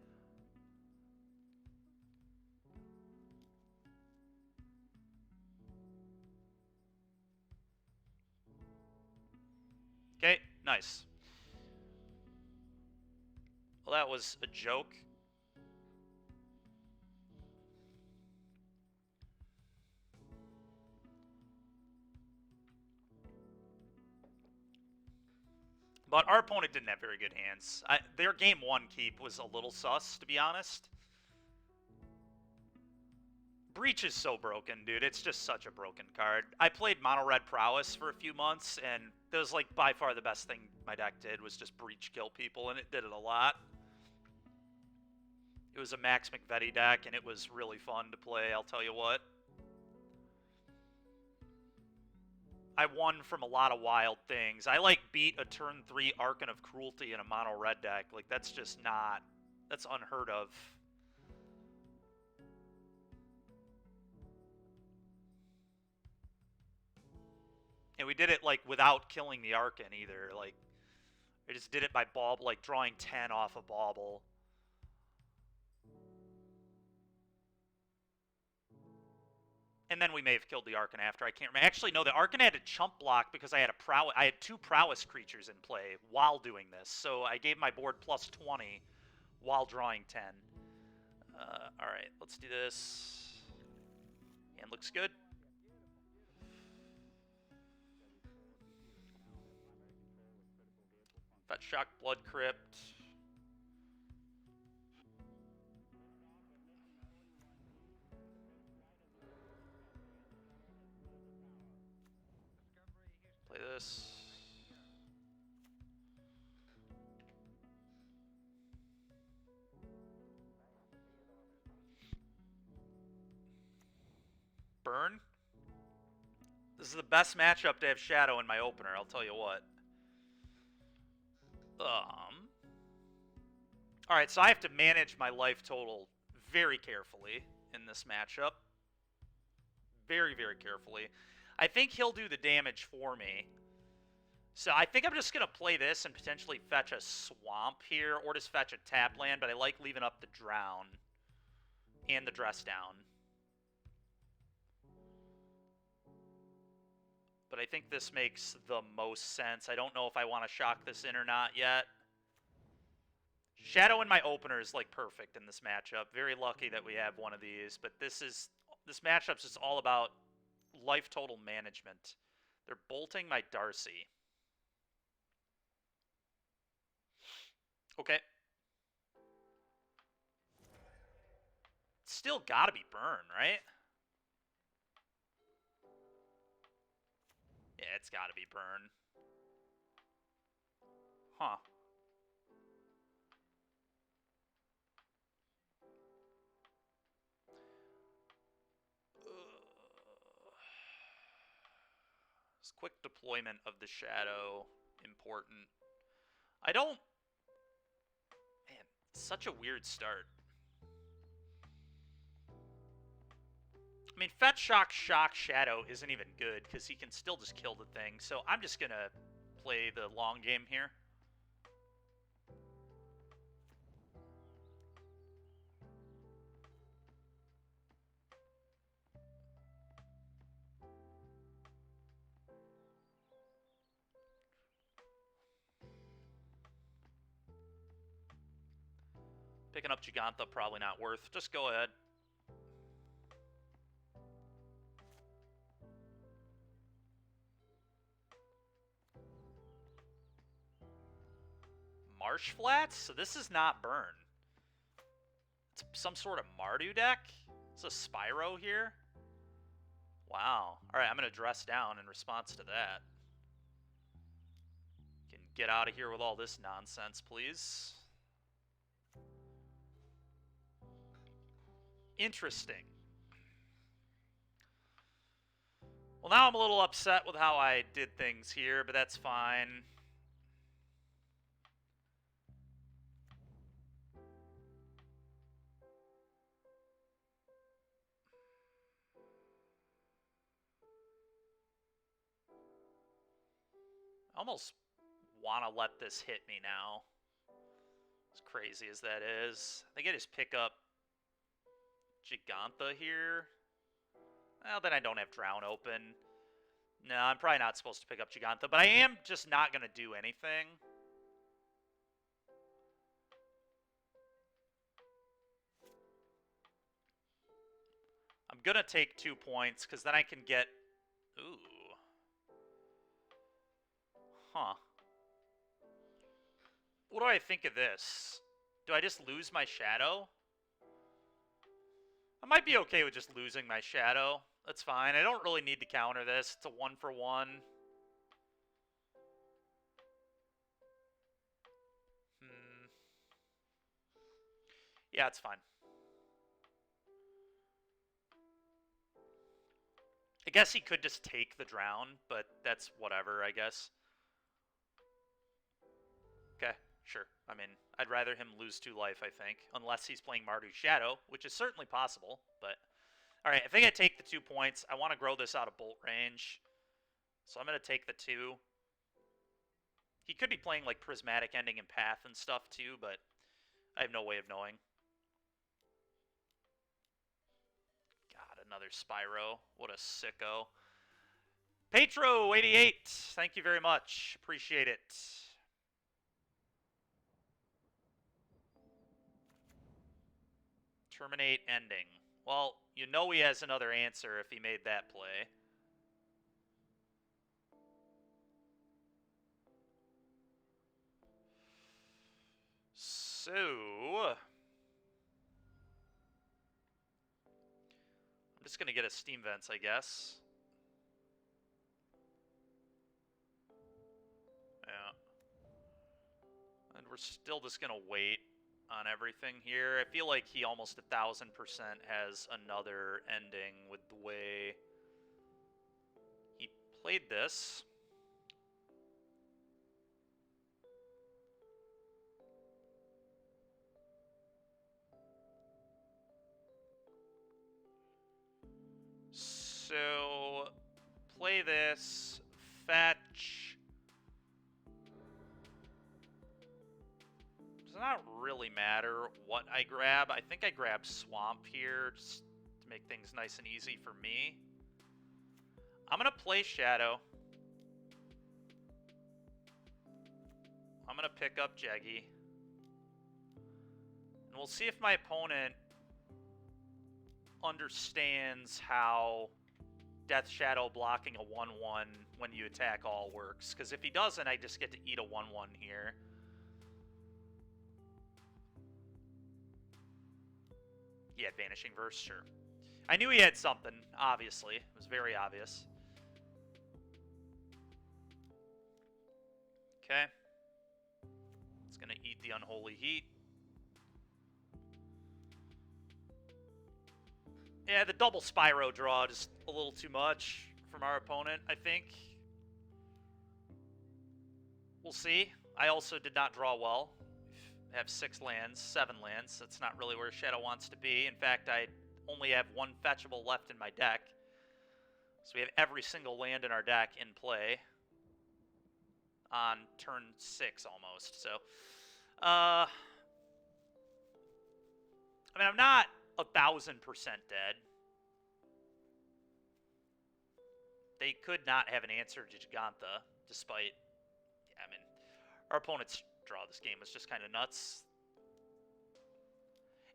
Okay, nice. Well, that was a joke. But our opponent didn't have very good hands. Their game 1 keep was a little sus, to be honest. Breach is so broken, dude. It's just such a broken card. I played Mono Red Prowess for a few months, and that was like by far the best thing my deck did was just Breach kill people, and it did it a lot. It was a Max McVetti deck, and it was really fun to play, I'll tell you what. I won from a lot of wild things. I, like, beat a turn 3 Archon of Cruelty in a mono red deck. Like, that's just not... That's unheard of. And we did it, like, without killing the Archon, either. Like, I just did it by bauble, like, drawing 10 off a bauble. And then we may have killed the Archon after. I can't remember. Actually, no, the Archon had a chump block because I had I had 2 prowess creatures in play while doing this. So I gave my board plus 20 while drawing 10. Alright, let's do this. And looks good. Fetch Shock, Blood Crypt. Play this. Burn. This is the best matchup to have Shadow in my opener, I'll tell you what. Alright, so I have to manage my life total very carefully in this matchup. Very, very carefully. I think he'll do the damage for me. So I think I'm just going to play this and potentially fetch a Swamp here, or just fetch a tap land, but I like leaving up the Drown and the Dress Down. But I think this makes the most sense. I don't know if I want to shock this in or not yet. Shadow in my opener is, like, perfect in this matchup. Very lucky that we have one of these. But this matchup's just all about life total management. They're bolting my Darcy. Okay. Still gotta be burn, right? Yeah, it's gotta be burn. Huh. This quick deployment of the shadow, important. I don't... Man, such a weird start. I mean, Fetch, Shock, Shadow isn't even good, because he can still just kill the thing, so I'm just gonna play the long game here. Picking up Gigantha, probably not worth. Just go ahead. Marsh Flats? So this is not burn. It's some sort of Mardu deck? It's a Spyro here? Wow. Alright, I'm going to dress down in response to that. Can get out of here with all this nonsense, please. Interesting. Well, now I'm a little upset with how I did things here, but that's fine. I almost want to let this hit me now. As crazy as that is. I think I just pick up Gigantha here. Well, then I don't have Drown open. No, I'm probably not supposed to pick up Gigantha, but I am just not going to do anything. I'm going to take 2 points, because then I can get... Ooh. Huh. What do I think of this? Do I just lose my Shadow? I might be okay with just losing my Shadow. That's fine. I don't really need to counter this. It's a 1-for-1. Yeah, it's fine. I guess he could just take the Drown, but that's whatever, I guess. Okay, sure. I mean, I'd rather him lose 2 life, I think. Unless he's playing Mardu Shadow, which is certainly possible, but... Alright, I think I take the 2 points. I want to grow this out of bolt range. So I'm going to take the 2. He could be playing, like, Prismatic Ending and Path and stuff, too, but I have no way of knowing. God, another Spyro. What a sicko. Petro88, thank you very much. Appreciate it. Terminate ending. Well, you know he has another answer if he made that play. So... I'm just going to get a Steam Vents, I guess. Yeah. And we're still just going to wait on everything here. I feel like he almost 1000% has another ending with the way he played this. So, play this, fetch. Does not really matter what I grab. I think I grab Swamp here just to make things nice and easy for me. I'm going to play Shadow. I'm going to pick up Jeggy. And we'll see if my opponent understands how Death Shadow blocking a 1-1 when you attack all works. Because if he doesn't, I just get to eat a 1-1 here. He had Vanishing Verse, sure. I knew he had something, obviously. It was very obvious. Okay. It's going to eat the Unholy Heat. Yeah, the double Spyro draw just a little too much from our opponent, I think. We'll see. I also did not draw well. I have 6 lands, 7 lands. That's not really where Shadow wants to be. In fact, I only have 1 fetchable left in my deck. So we have every single land in our deck in play on turn 6 almost. So, I mean, I'm not 1,000% dead. They could not have an answer to Giganta, despite... Yeah, I mean, our opponent's draw this game was just kind of nuts.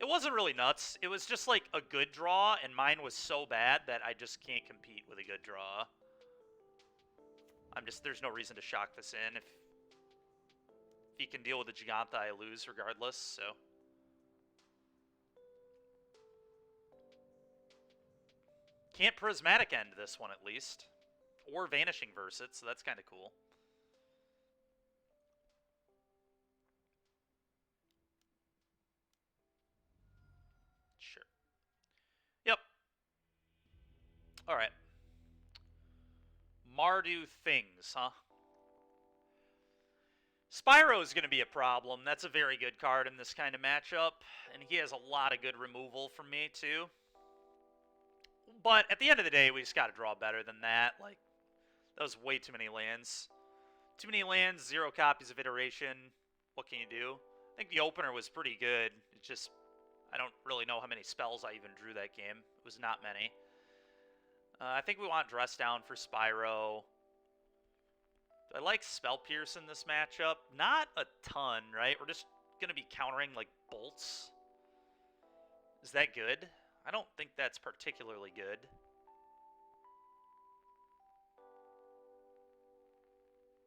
It wasn't really nuts. It was just like a good draw, and mine was so bad that I just can't compete with a good draw. There's no reason to shock this in. If he can deal with the Giganta, I lose regardless, so... Can't Prismatic End this one, at least. Or Vanishing Verse it, so that's kind of cool. Sure. Yep. Alright. Mardu Things, huh? Spyro is going to be a problem. That's a very good card in this kind of matchup. And he has a lot of good removal from me, too. But at the end of the day, we just got to draw better than that. Like, that was way too many lands. Too many lands, 0 copies of Iteration. What can you do? I think the opener was pretty good. It's just, I don't really know how many spells I even drew that game. It was not many. I think we want Dress Down for Spyro. Do I like Spell Pierce in this matchup? Not a ton, right? We're just going to be countering, like, bolts. Is that good? I don't think that's particularly good.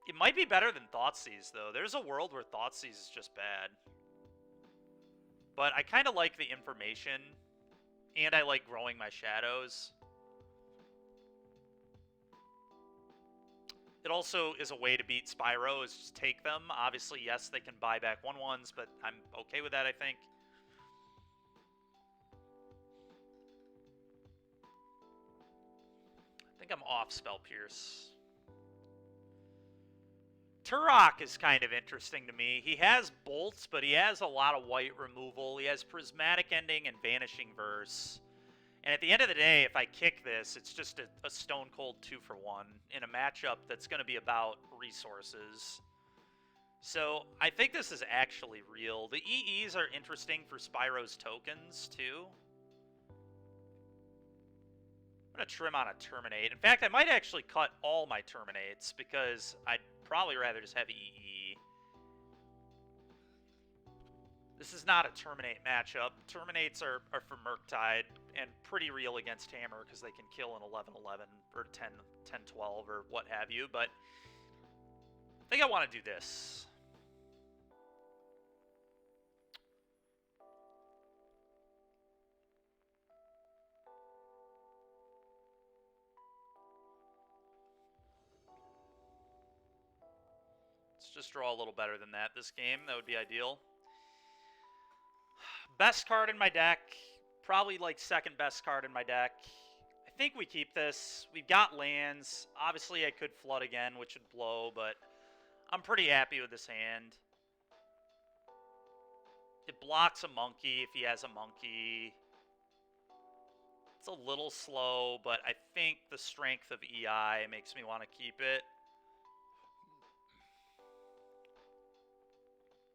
It might be better than Thoughtseize, though. There's a world where Thoughtseize is just bad. But I kind of like the information, and I like growing my shadows. It also is a way to beat Spyro, is just take them. Obviously, yes, they can buy back 1/1s, but I'm okay with that, I think. I think I'm off Spell Pierce. Turok is kind of interesting to me. He has bolts, but he has a lot of white removal. He has Prismatic Ending and Vanishing Verse. And at the end of the day, if I kick this, it's just a stone cold 2-for-1 in a matchup that's going to be about resources. So I think this is actually real. The EEs are interesting for Spyro's tokens, too. I'm going to trim on a Terminate. In fact, I might actually cut all my Terminates, because I'd probably rather just have EE. This is not a Terminate matchup. Terminates are for Murktide, and pretty real against Hammer, because they can kill an 11-11, or 10-12, or what have you, but I think I want to do this. Let's just draw a little better than that this game. That would be ideal. Best card in my deck. Probably like second best card in my deck. I think we keep this. We've got lands. Obviously I could flood again, which would blow, but I'm pretty happy with this hand. It blocks a monkey if he has a monkey. It's a little slow, but I think the strength of EI makes me want to keep it.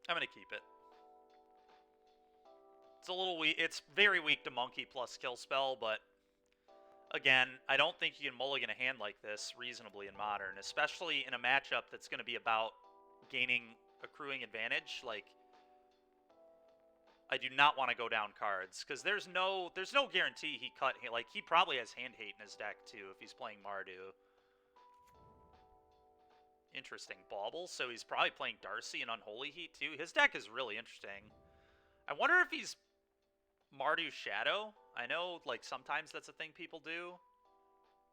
I'm going to keep it. It's a little weak. It's very weak to monkey plus kill spell, but again, I don't think you can mulligan a hand like this reasonably in Modern, especially in a matchup that's going to be about accruing advantage. Like, I do not want to go down cards, because there's no guarantee he cut. Like, he probably has hand hate in his deck too if he's playing Mardu. Interesting. Bauble, so he's probably playing Darcy and Unholy Heat too. His deck is really interesting. I wonder if he's Mardu Shadow. I know, like, sometimes that's a thing people do.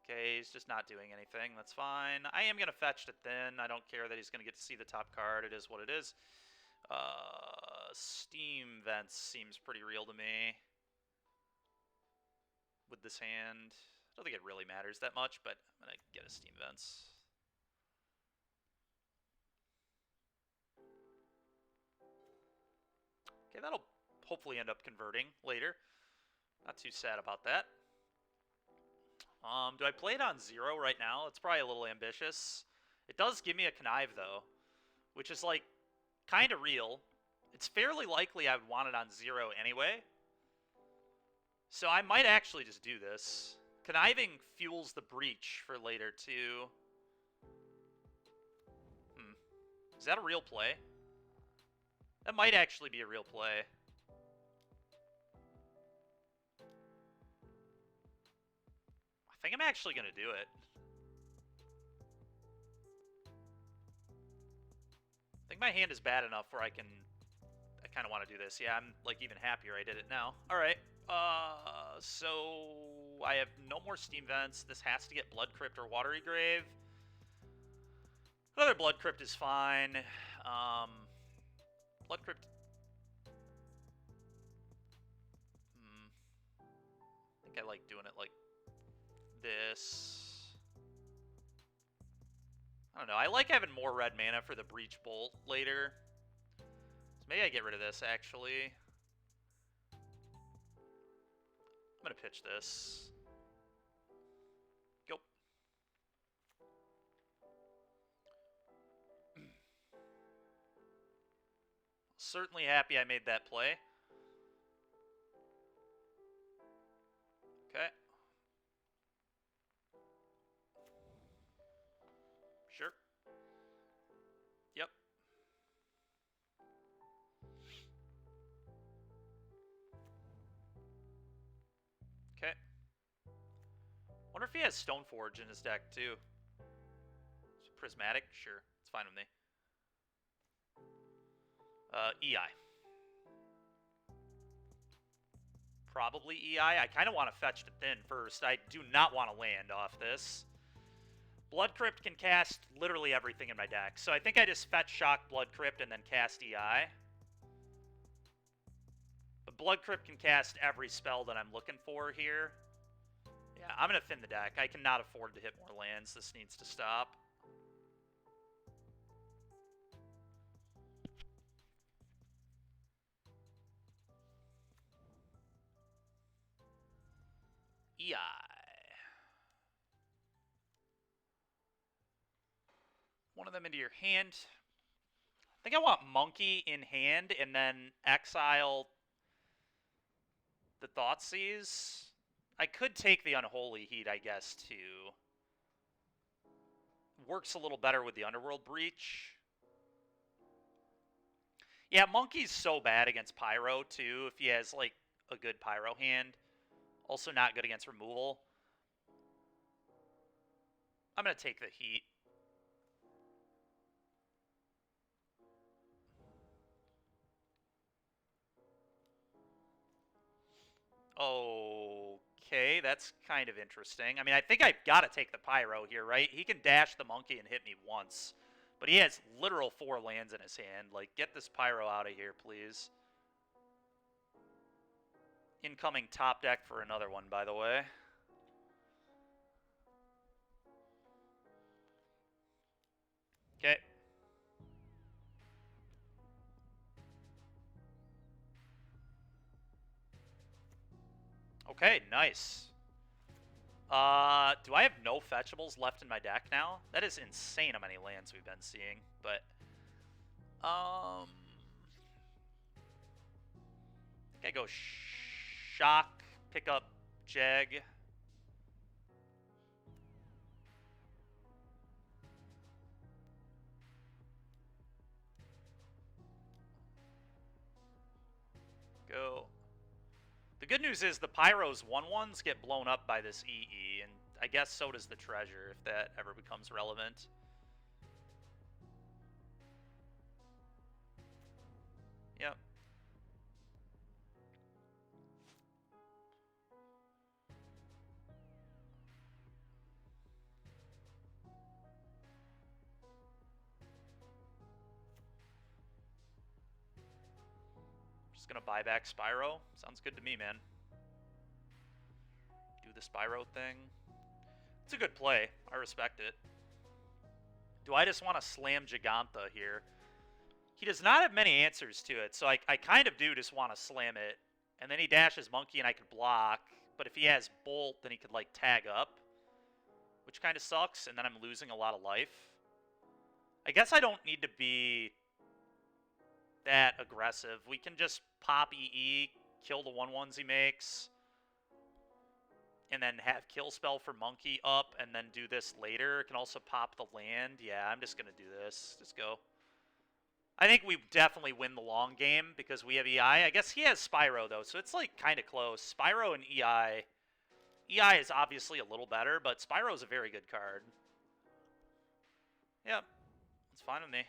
Okay, he's just not doing anything. That's fine. I am going to fetch to Thin. I don't care that he's going to get to see the top card. It is what it is. Steam Vents seems pretty real to me with this hand. I don't think it really matters that much, but I'm going to get a Steam Vents. Okay, that'll hopefully end up converting later. Not too sad about that. Do I play it on 0 right now? It's probably a little ambitious. It does give me a Connive, though, which is, like, kind of real. It's fairly likely I would want it on 0 anyway. So I might actually just do this. Conniving fuels the breach for later, too. Is that a real play? That might actually be a real play. I think I'm actually going to do it. I think my hand is bad enough where I kind of want to do this. Yeah, I'm, like, even happier I did it now. Alright, so I have no more Steam Vents. This has to get Blood Crypt or Watery Grave. Another Blood Crypt is fine. Blood Crypt... I think I like doing it like this. I don't know. I like having more red mana for the Breach Bolt later. So maybe I get rid of this, actually. I'm going to pitch this. Go. Certainly happy I made that play. Okay. Sure. Yep. Okay. Wonder if he has Stoneforge in his deck, too. Prismatic? Sure. It's fine with me. EI. Probably EI. I kind of want to fetch to Thin first. I do not want to land off this. Blood Crypt can cast literally everything in my deck. So I think I just fetch Shock Blood Crypt and then cast EI. But Blood Crypt can cast every spell that I'm looking for here. Yeah, I'm going to thin the deck. I cannot afford to hit more lands. This needs to stop. EI. One of them into your hand. I think I want Monkey in hand and then exile the Thoughtseize. I could take the Unholy Heat, I guess, too. Works a little better with the Underworld Breach. Yeah, Monkey's so bad against Pyro, too, if he has, like, a good Pyro hand. Also not good against removal. I'm going to take the Heat. Okay, that's kind of interesting. I mean, I think I've got to take the Pyro here, right? He can dash the Monkey and hit me once. But he has literal 4 lands in his hand. Like, get this Pyro out of here, please. Incoming top deck for another one, by the way. Okay. Okay, nice. Do I have no fetchables left in my deck now? That is insane how many lands we've been seeing, but... I think I go Shock, pick up Jeg. Go. The good news is the Pyro's 1/1s get blown up by this EE, and I guess so does the treasure, if that ever becomes relevant. Yep. Just gonna buy back Spyro. Sounds good to me, man. Do the Spyro thing. It's a good play. I respect it. Do I just want to slam Giganta here? He does not have many answers to it, so I kind of do just want to slam it. And then he dashes Monkey and I could block. But if he has Bolt, then he could, like, tag up. Which kind of sucks, and then I'm losing a lot of life. I guess I don't need to be that aggressive. We can just pop EE, kill the 1/1s he makes, and then have Kill Spell for Monkey up, and then do this later. It can also pop the land. Yeah, I'm just going to do this. Just go. I think we definitely win the long game because we have EI. I guess he has Spyro, though, so it's, like, kind of close. Spyro and EI. EI is obviously a little better, but Spyro is a very good card. Yep. It's fine with me.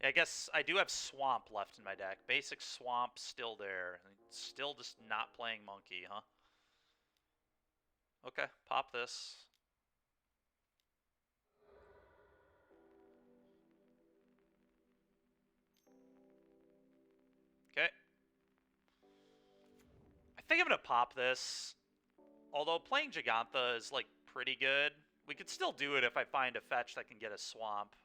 I guess I do have Swamp left in my deck. Basic Swamp still there. Still just not playing Monkey, huh? Okay, pop this. Okay. I think I'm going to pop this. Although playing Giganta is, like, pretty good. We could still do it if I find a fetch that can get a Swamp.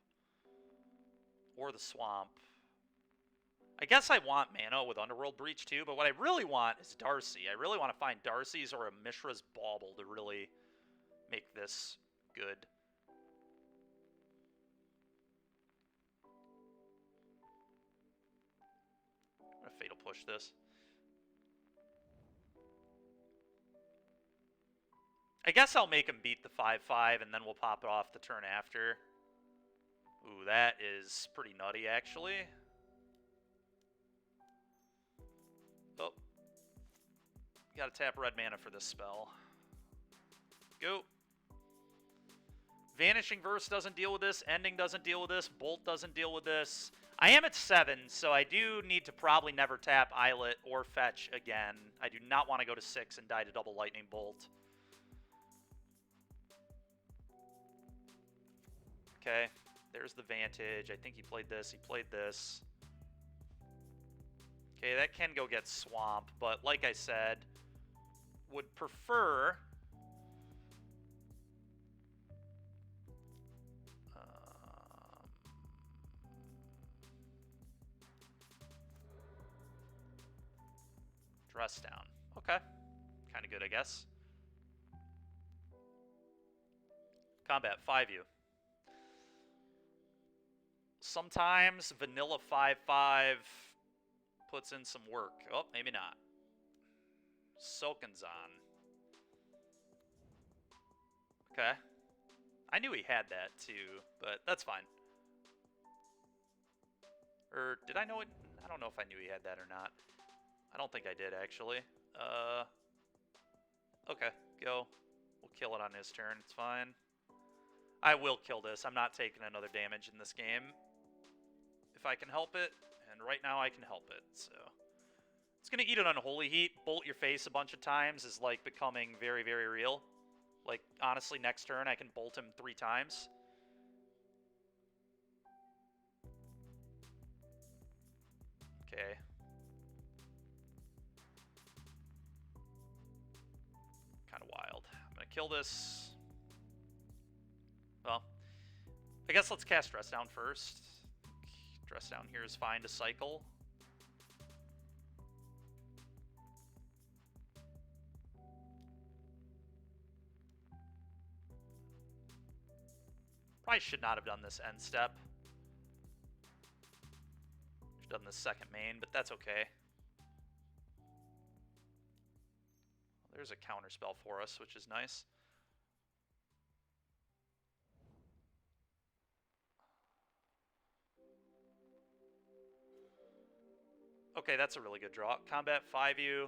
Or the Swamp. I guess I want Mana with Underworld Breach too, but what I really want is Darcy. I really want to find Darcy's or a Mishra's Bauble to really make this good. I'm going to Fatal Push this. I guess I'll make him beat the 5/5 and then we'll pop it off the turn after. Ooh, that is pretty nutty, actually. Oh. Gotta tap red mana for this spell. Go. Vanishing Verse doesn't deal with this. Ending doesn't deal with this. Bolt doesn't deal with this. I am at 7, so I do need to probably never tap Islet or Fetch again. I do not want to go to 6 and die to double Lightning Bolt. Okay. There's the Vantage. I think he played this. He played this. Okay, that can go get Swamp, but like I said, would prefer... Dress down. Okay. Kind of good, I guess. Combat 5U. Sometimes vanilla 5/5 puts in some work. Oh, maybe not. Soken'Zan. Okay. I knew he had that too, but that's fine. Or did I know it? I don't know if I knew he had that or not. I don't think I did, actually. Okay, go. We'll kill it on his turn. It's fine. I will kill this. I'm not taking another damage in this game. If I can help it, and right now I can help it, so... It's going to eat an Unholy Heat. Bolt your face a bunch of times is, like, becoming very, very real. Like, honestly, next turn I can bolt him 3 times. Okay. Kind of wild. I'm going to kill this. Well, I guess let's cast Dress Down first. Dress Down here is fine to cycle. Probably should not have done this end step. Should have done this second main, but that's okay. There's a counter spell for us, which is nice. Okay, that's a really good draw. Combat 5U.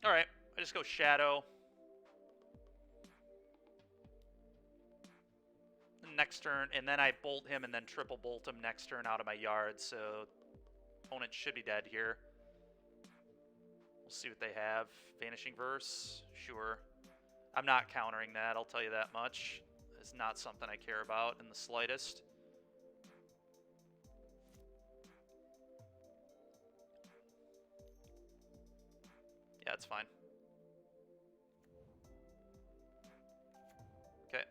Alright, I just go Shadow. next turn, and then I bolt him and then triple bolt him next turn out of my yard, so opponent should be dead here. We'll see what they have. Vanishing Verse, sure. I'm not countering that, I'll tell you that much. It's not something I care about in the slightest. Yeah, it's fine. Okay.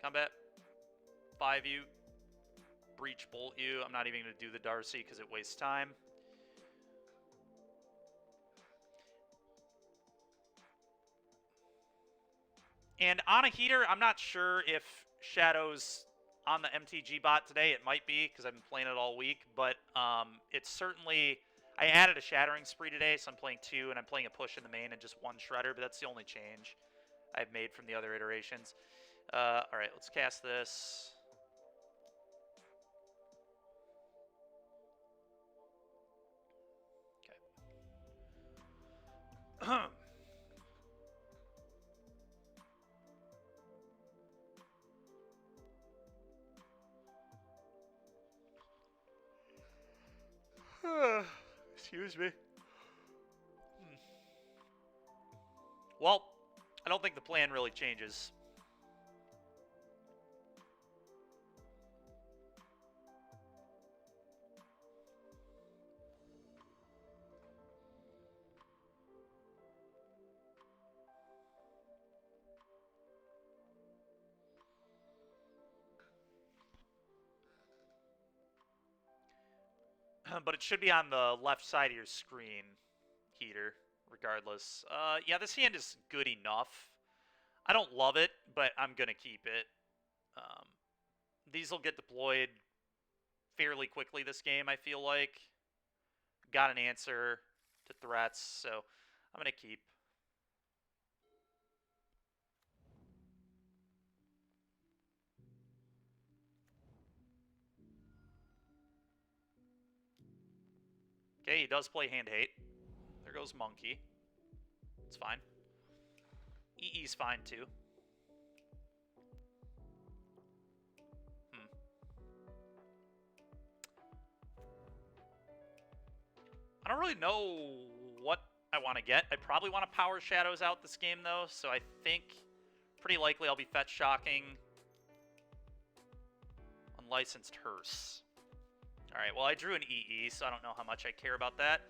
Combat. 5 you. Breach bolt you. I'm not even going to do the Darcy because it wastes time. And on a heater, I'm not sure if Shadow's on the MTG bot today. It might be because I've been playing it all week. But it's certainly... I added a Shattering Spree today, so I'm playing 2, and I'm playing a push in the main and just 1 Shredder. But that's the only change I've made from the other iterations. Alright, let's cast this. Okay. Excuse me. Well, I don't think the plan really changes. But it should be on the left side of your screen, heater, regardless. Yeah, this hand is good enough. I don't love it, but I'm going to keep it. These will get deployed fairly quickly this game, I feel like. Got an answer to threats, so I'm going to keep. Okay, he does play Hand Hate. There goes Monkey. It's fine. EE's fine, too. I don't really know what I want to get. I probably want to Power Shadows out this game, though, so I think pretty likely I'll be Fetch Shocking Unlicensed Hearse. Alright, well, I drew an EE, so I don't know how much I care about that.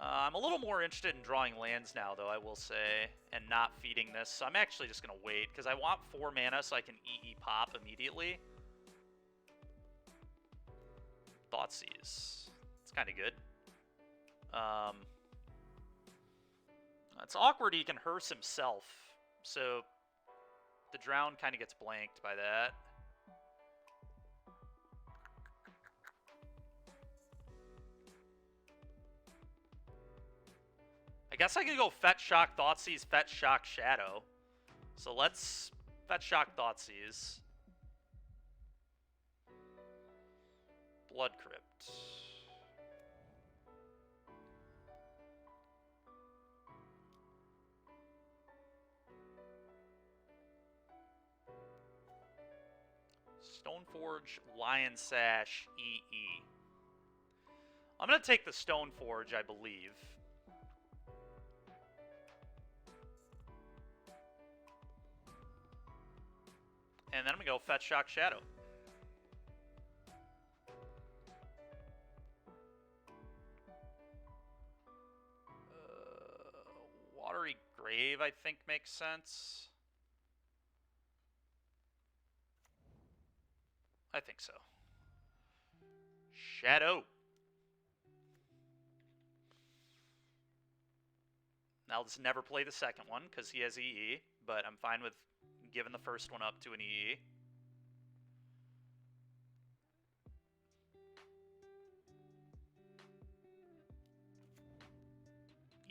I'm a little more interested in drawing lands now, though, I will say, and not feeding this. So I'm actually just going to wait, because I want 4 mana so I can EE pop immediately. Thoughtseize. It's kind of good. It's awkward he can hearse himself, so the Drown kind of gets blanked by that. I guess I can go Fetch Shock, Thoughtseize, Fetch Shock, Shadow. So let's Fetch Shock, Thoughtseize. Blood Crypt. Stoneforge, Lion Sash, EE. I'm going to take the Stoneforge, I believe. And then I'm going to go Fetch Shock Shadow. Watery Grave, I think, makes sense. I think so. Shadow. Now let's never play the second one because he has EE, but I'm fine with giving the first one up to an EE.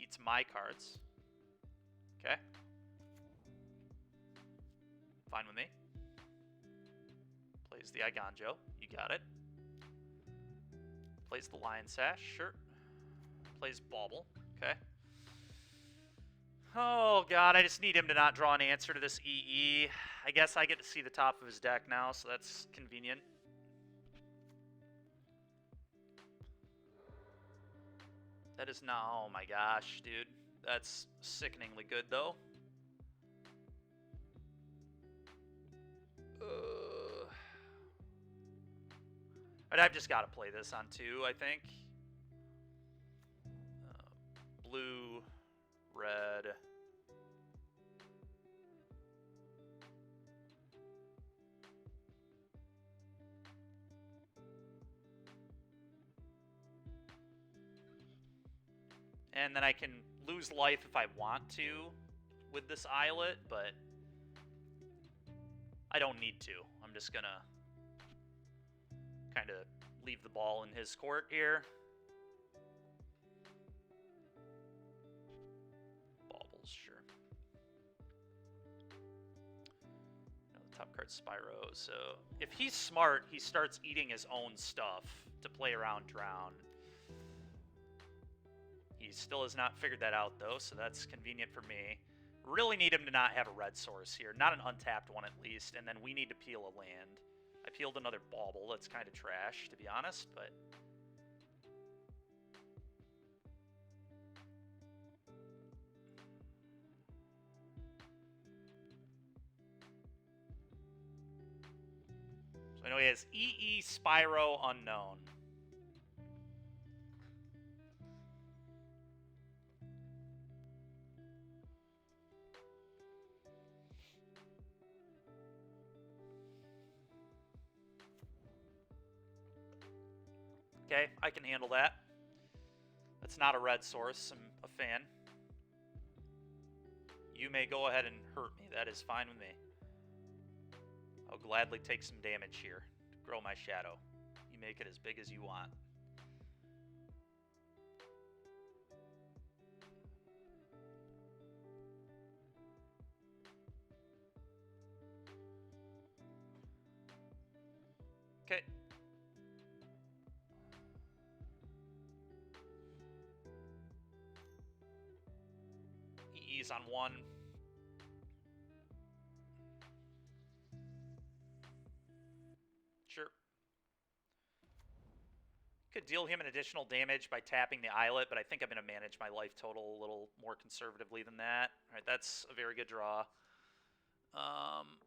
Eats my cards. Okay. Fine with me. Plays the Iganjo. You got it. Plays the Lion Sash. Sure. Plays Bauble. Okay. Oh, God. I just need him to not draw an answer to this EE. I guess I get to see the top of his deck now, so that's convenient. That is not... Oh, my gosh, dude. That's sickeningly good, though. But I've just got to play this on 2, I think. Blue, red. And then I can lose life if I want to with this Islet, but I don't need to. I'm just going to kind of leave the ball in his court here. Baubles, sure. No, the top card's Spyro. So if he's smart, he starts eating his own stuff to play around Drown. He still has not figured that out, though, so that's convenient for me. Really need him to not have a red source here. Not an untapped one, at least. And then we need to peel a land. I peeled another Bauble. That's kind of trash, to be honest, but... So I know he has EE, Spyro, Unknown. Okay, I can handle that. That's not a red source. I'm a fan. You may go ahead and hurt me. That is fine with me. I'll gladly take some damage here to grow my shadow. You make it as big as you want. Okay. EE's on 1. Sure. Could deal him an additional damage by tapping the Islet, but I think I'm going to manage my life total a little more conservatively than that. All right, that's a very good draw. I'm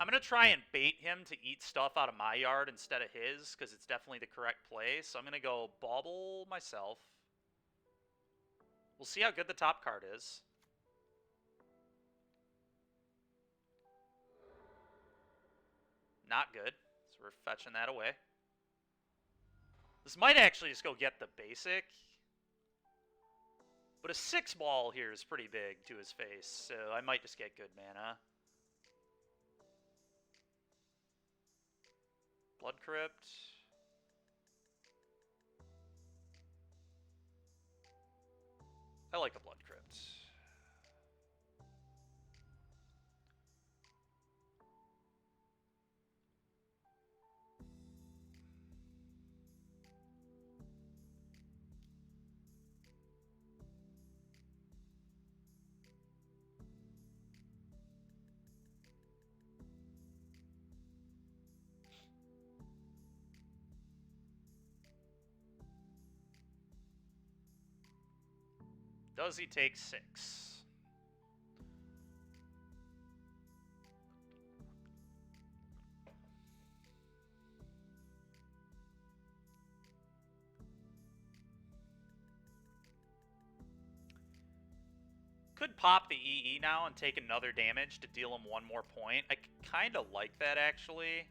going to try and bait him to eat stuff out of my yard instead of his, because it's definitely the correct play. So I'm going to go Bauble myself. We'll see how good the top card is. Not good. So we're fetching that away. This might actually just go get the basic. But a 6-ball here is pretty big to his face, so I might just get good mana. Blood Crypt. I like a Blood Crypt. Does he take 6? Could pop the EE now and take another damage to deal him 1 more point. I kind of like that, actually.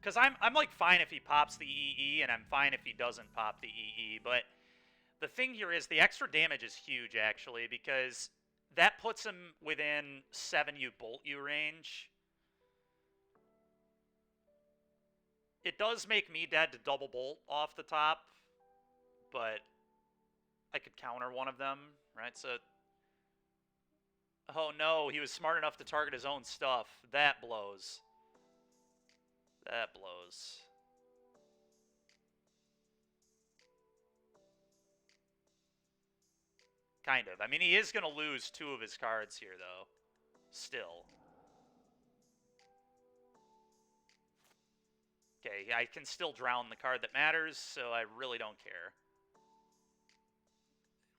Because I'm like fine if he pops the EE, and I'm fine if he doesn't pop the EE, but the thing here is the extra damage is huge, actually, because that puts him within 7U Bolt U range. It does make me dead to double bolt off the top, but I could counter one of them, right? So, oh no, he was smart enough to target his own stuff. That blows. That blows. Kind of. I mean, he is going to lose 2 of his cards here, though. Still. Okay, I can still drown the card that matters, so I really don't care.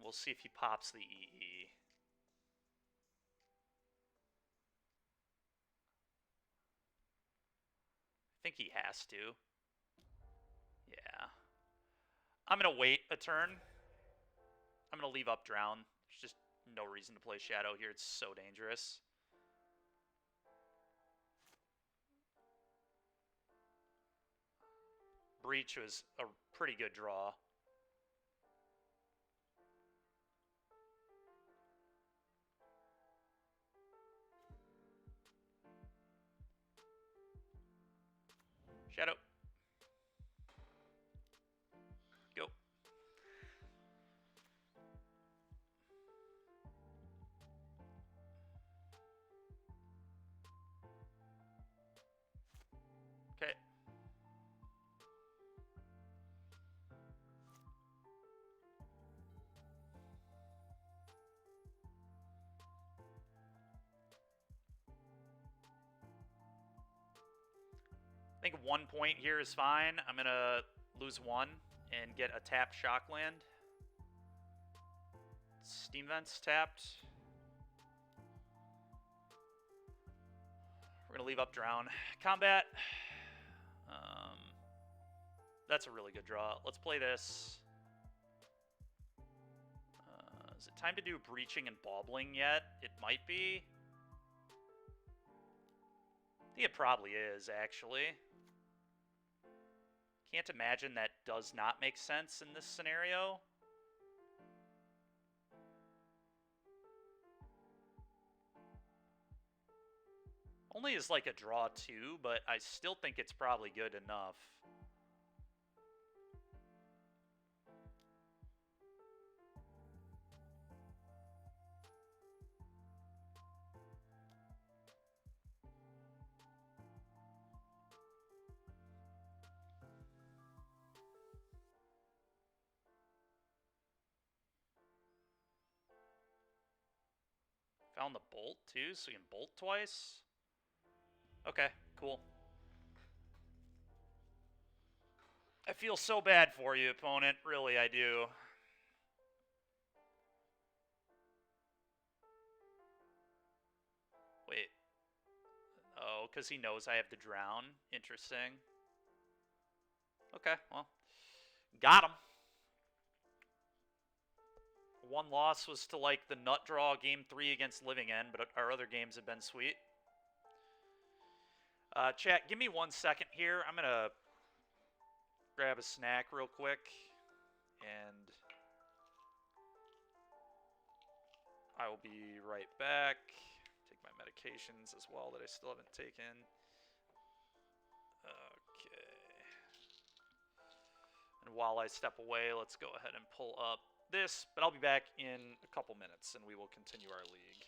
We'll see if he pops the EE. I think he has to. Yeah. I'm going to wait a turn. I'm going to leave up drown. There's just no reason to play Shadow here. It's so dangerous. Breach was a pretty good draw. Shadow. Go. Okay. I think 1 point here is fine. I'm going to lose 1 and get a tapped Shockland. Steam Vents tapped. We're going to leave up drown. Combat. That's a really good draw. Let's play this. Is it time to do breaching and bobbling yet? It might be. I think it probably is, actually. Can't imagine that does not make sense in this scenario. Only is like a draw 2, but I still think it's probably good enough. Found the bolt too, so you can bolt twice. Okay, cool. I feel so bad for you, opponent. Really, I do. Wait. Oh, because he knows I have the drown. Interesting. Okay, well. Got him. 1 loss was to, like, the nut draw game 3 against Living End, but our other games have been sweet. Chat, give me 1 second here. I'm going to grab a snack real quick, and I will be right back. Take my medications as well that I still haven't taken. Okay. And while I step away, let's go ahead and pull up this, but I'll be back in a couple minutes, and we will continue our league.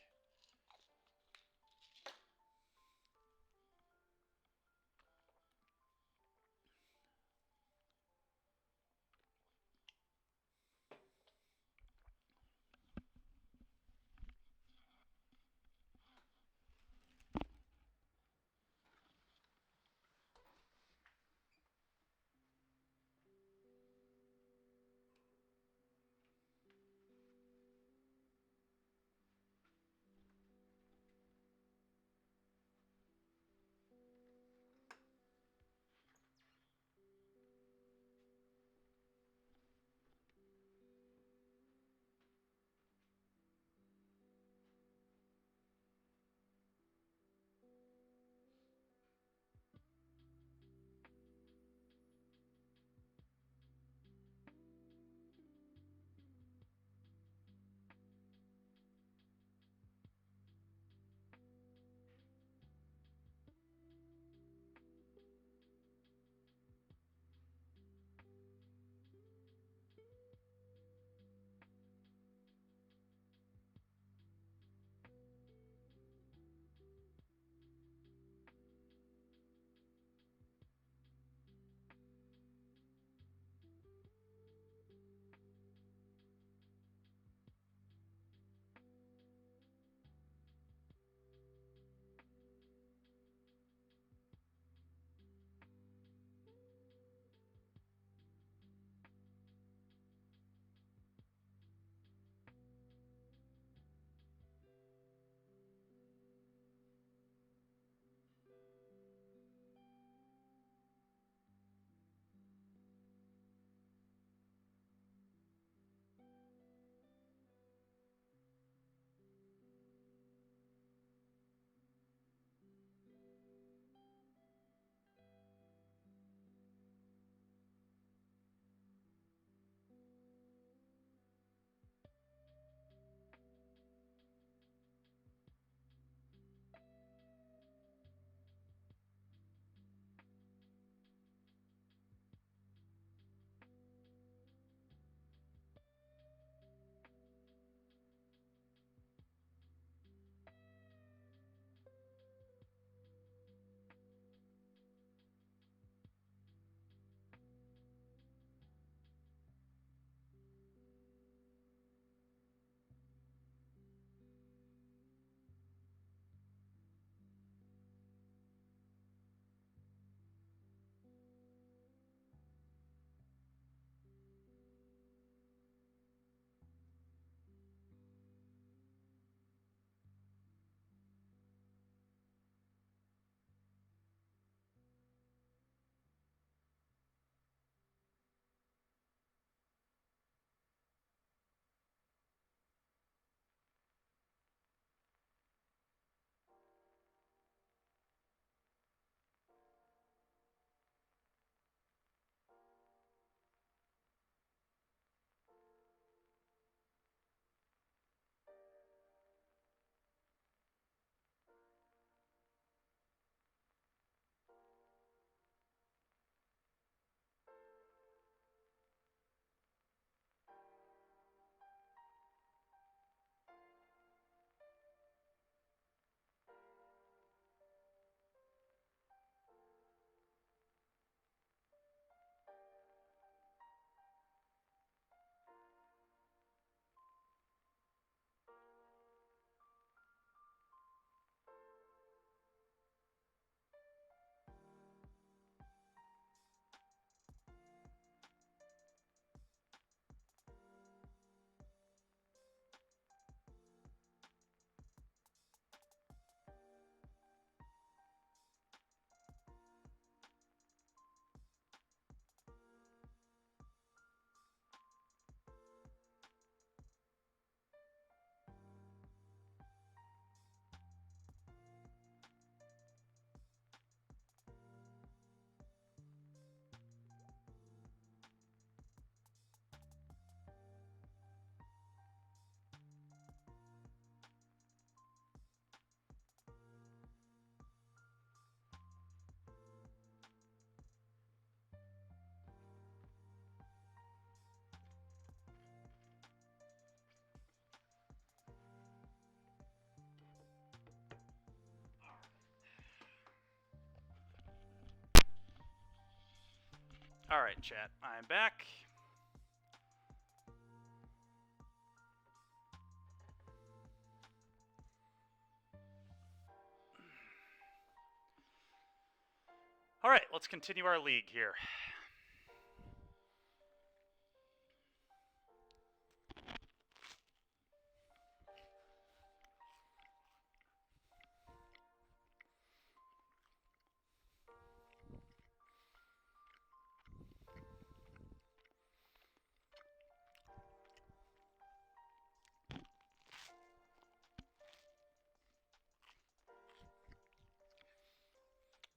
Alright, chat. I'm back. Alright, let's continue our league here.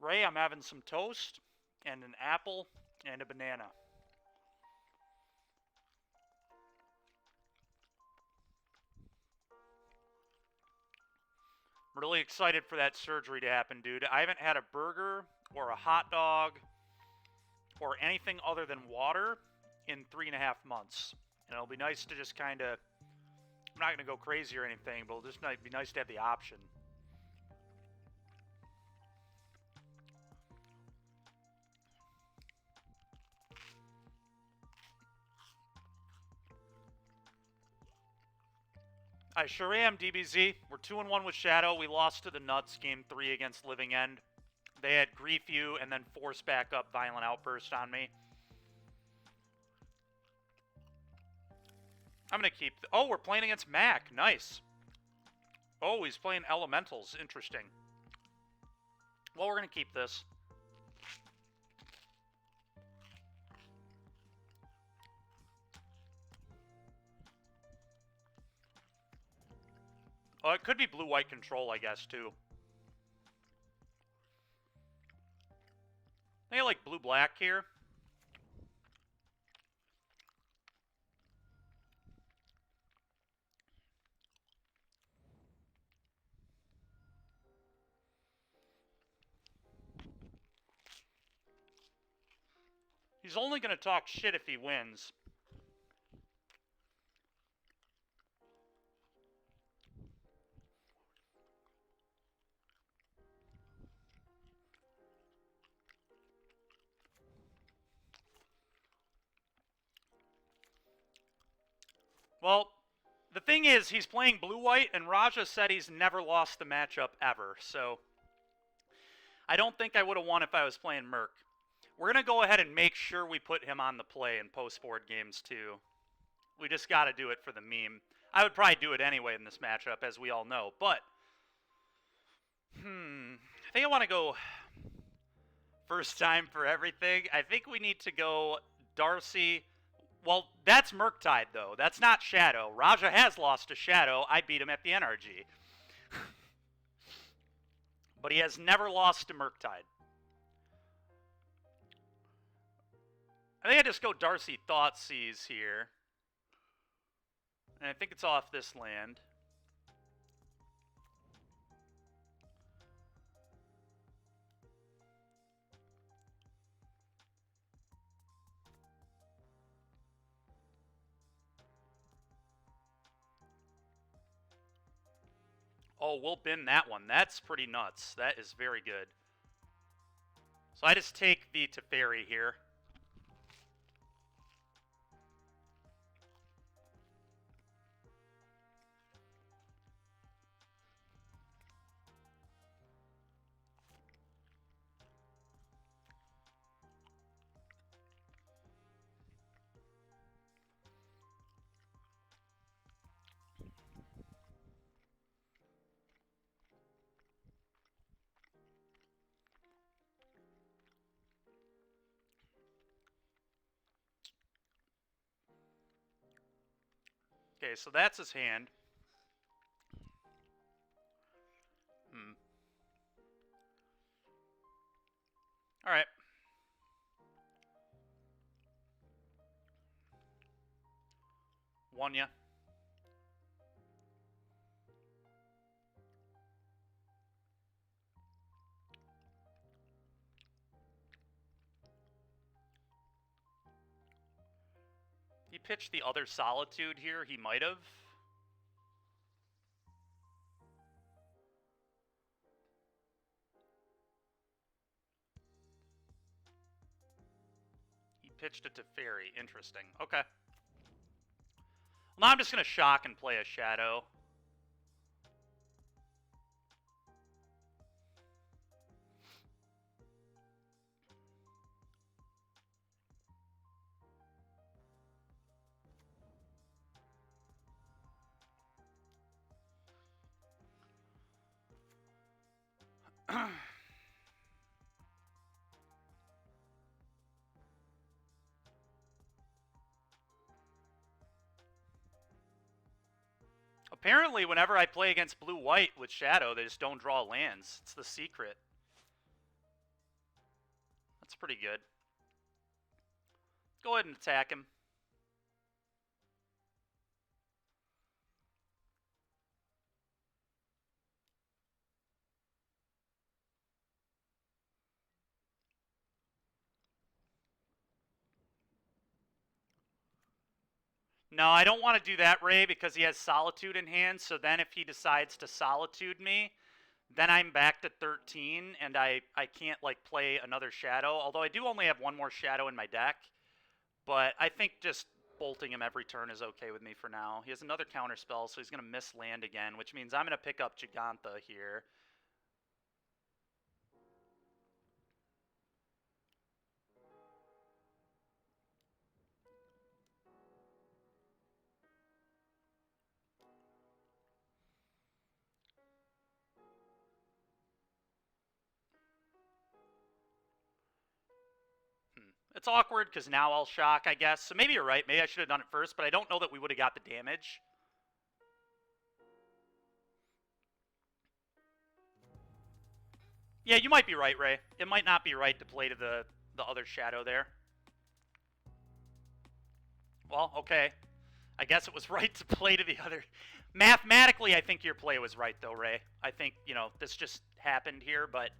Ray, I'm having some toast and an apple and a banana. I'm really excited for that surgery to happen, dude. I haven't had a burger or a hot dog or anything other than water in 3.5 months. And it'll be nice to just kind of, I'm not going to go crazy or anything, but it'll just be nice to have the option. I sure am, DBZ. We're 2-1 with Shadow. We lost to the Nuts game 3 against Living End. They had grief you and then force back up violent outburst on me. I'm going to keep... Oh, we're playing against Mac. Nice. Oh, he's playing Elementals. Interesting. Well, we're going to keep this. Oh, it could be blue-white control, I guess, too. I think I like blue-black here. He's only going to talk shit if he wins. Well, the thing is, he's playing blue-white, and Raja said he's never lost the matchup ever, so I don't think I would have won if I was playing Merc. We're going to go ahead and make sure we put him on the play in post-board games, too. We just got to do it for the meme. I would probably do it anyway in this matchup, as we all know, but... I think I want to go first time for everything. I think we need to go Darcy... Well, that's Murktide, though. That's not Shadow. Raja has lost to Shadow. I beat him at the NRG. But he has never lost to Murktide. I think I just go Darcy Thoughtseize here. And I think it's off this land. Oh, we'll bin that one. That's pretty nuts. That is very good. So I just take the Teferi here. Okay, so that's his hand. Alright. Won ya. He pitched the other Solitude here. He might have. He pitched it to Fairy. Interesting. Okay. Well, now I'm just going to shock and play a Shadow. Apparently, whenever I play against blue-white with Shadow, they just don't draw lands. It's the secret. That's pretty good. Go ahead and attack him. No, I don't want to do that, Ray, because he has Solitude in hand, so then if he decides to Solitude me, then I'm back to 13, and I can't, like, play another Shadow, although I do only have one more Shadow in my deck, but I think just bolting him every turn is okay with me for now. He has another counterspell, so he's going to miss land again, which means I'm going to pick up Giganta here. It's awkward because now I'll shock, I guess. So maybe you're right. Maybe I should have done it first, but I don't know that we would have got the damage. Yeah, you might be right, Ray. It might not be right to play to the other Shadow there. Well, okay. I guess it was right to play to the other. Mathematically, I think your play was right, though, Ray. I think, you know, this just happened here, but...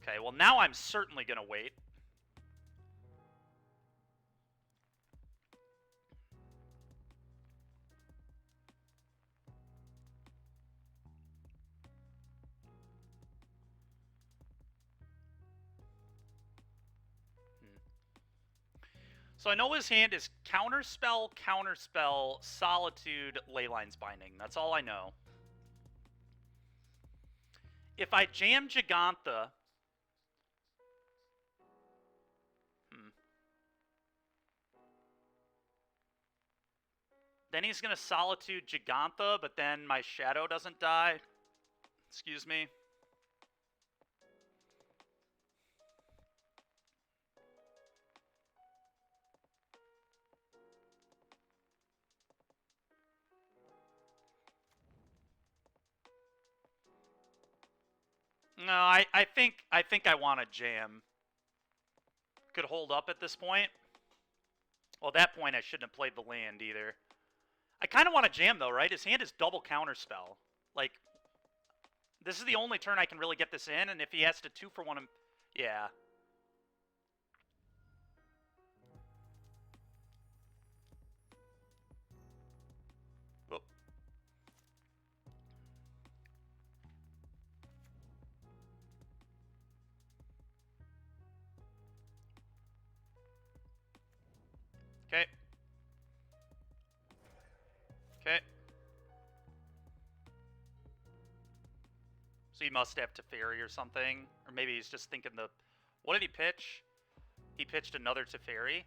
Okay, well, now I'm certainly going to wait. So I know his hand is Counterspell, Counterspell, Solitude, Leyline's Binding. That's all I know. If I jam Giganta... Then he's going to Solitude Giganta, but then my Shadow doesn't die. Excuse me. No, I think I want to jam. Could hold up at this point. Well, at that point, I shouldn't have played the land either. I kind of want to jam, though, right? His hand is double Counterspell. Like, this is the only turn I can really get this in, and if he has to 2-for-1 him... Yeah. Whoop. Okay. Okay. So he must have Teferi or something. Or maybe he's just thinking the... What did he pitch? He pitched another Teferi.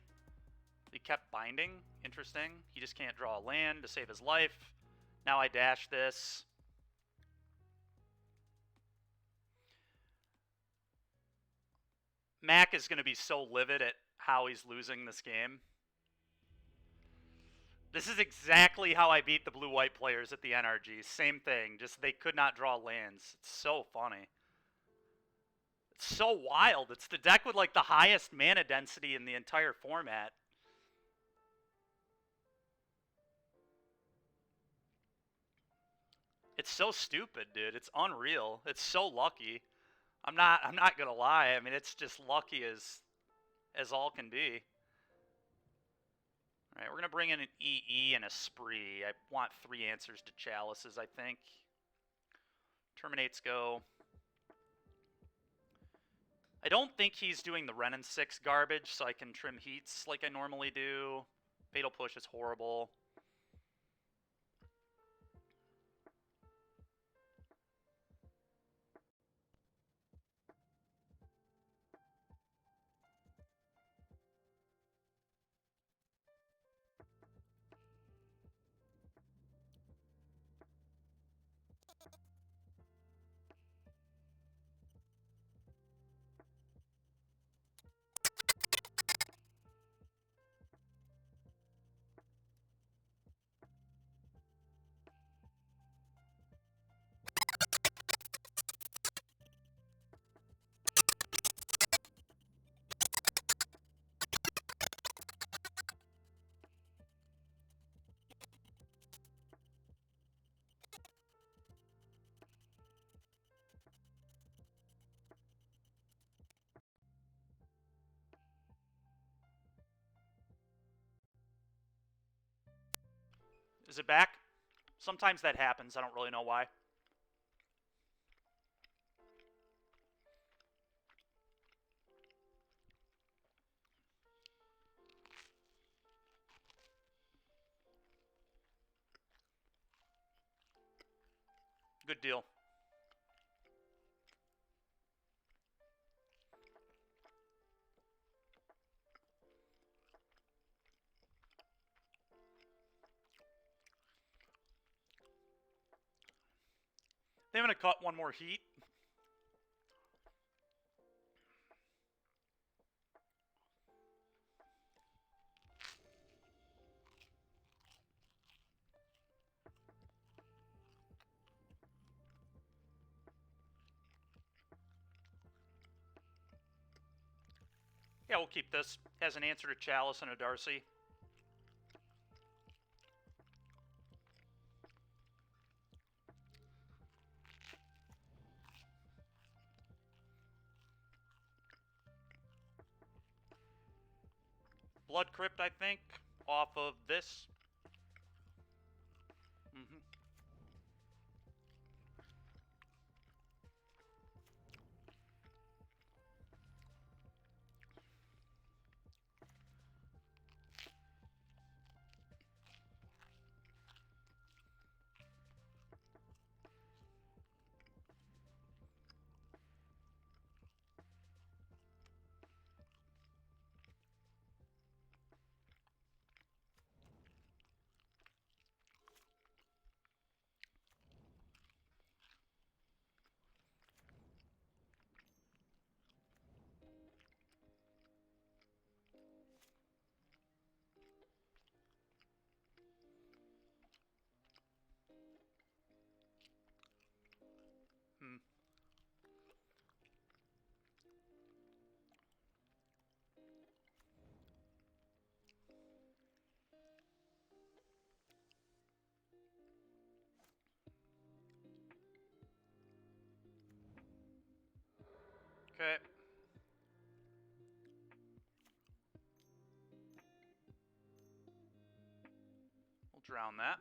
He kept binding. Interesting. He just can't draw a land to save his life. Now I dash this. Mac is going to be so livid at how he's losing this game. This is exactly how I beat the blue-white players at the NRG. Same thing. Just they could not draw lands. It's so funny. It's so wild. It's the deck with like the highest mana density in the entire format. It's so stupid, dude. It's unreal. It's so lucky. I'm not gonna lie. I mean, it's just lucky as all can be. All right, we're gonna bring in an EE and a Spree. I want 3 answers to Chalices, I think. Terminates go. I don't think he's doing the Ren and 6 garbage, so I can trim heats like I normally do. Fatal Push is horrible. Is it back? Sometimes that happens. I don't really know why. Good deal. They're going to cut one more heat. Yeah, we'll keep this. Has an answer to Chalice and a Darcy. Blood Crypt, I think, off of this. Okay. We'll drown that.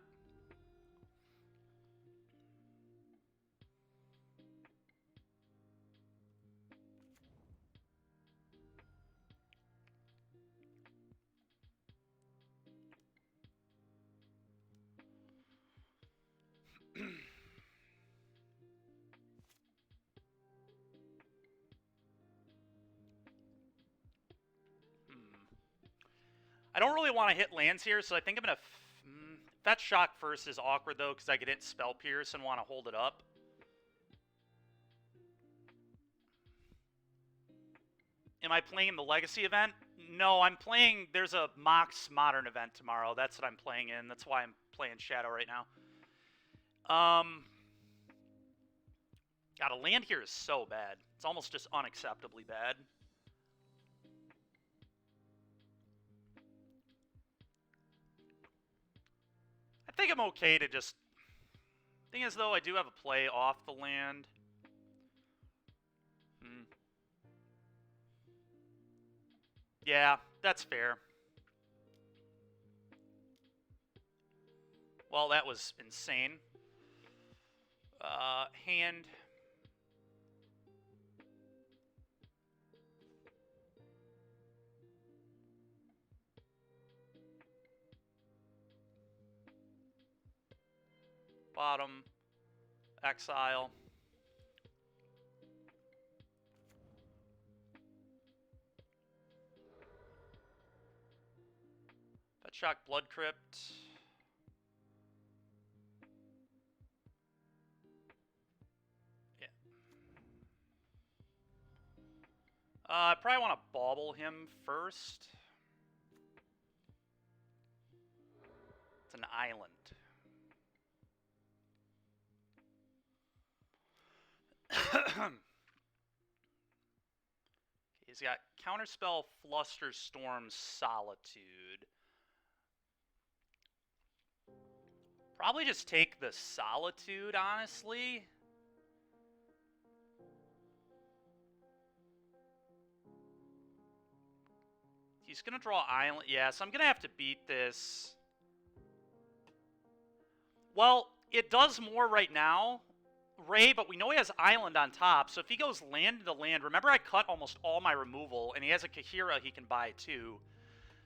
I don't really want to hit lands here, so I think I'm going to... Fetch Shock first is awkward, though, because I could hit Spell Pierce and want to hold it up. Am I playing the Legacy event? No, I'm playing... There's a MOCS Modern event tomorrow. That's what I'm playing in. That's why I'm playing Shadow right now. God, a land here is so bad. It's almost just unacceptably bad. I think I'm okay to just... Thing is, though, I do have a play off the land. Yeah, that's fair. Well, that was insane. Hand. bottom, exile. Pet Shock, Blood Crypt. Yeah. I probably want to bauble him first. It's an island. He's got Counterspell, Flusterstorm, Solitude. Probably just take the Solitude, honestly. He's going to draw Island. Yeah, so I'm going to have to beat this. Well, it does more right now, Ray, but we know he has Island on top, so if he goes land to land, remember I cut almost all my removal, and he has a Kahira he can buy too.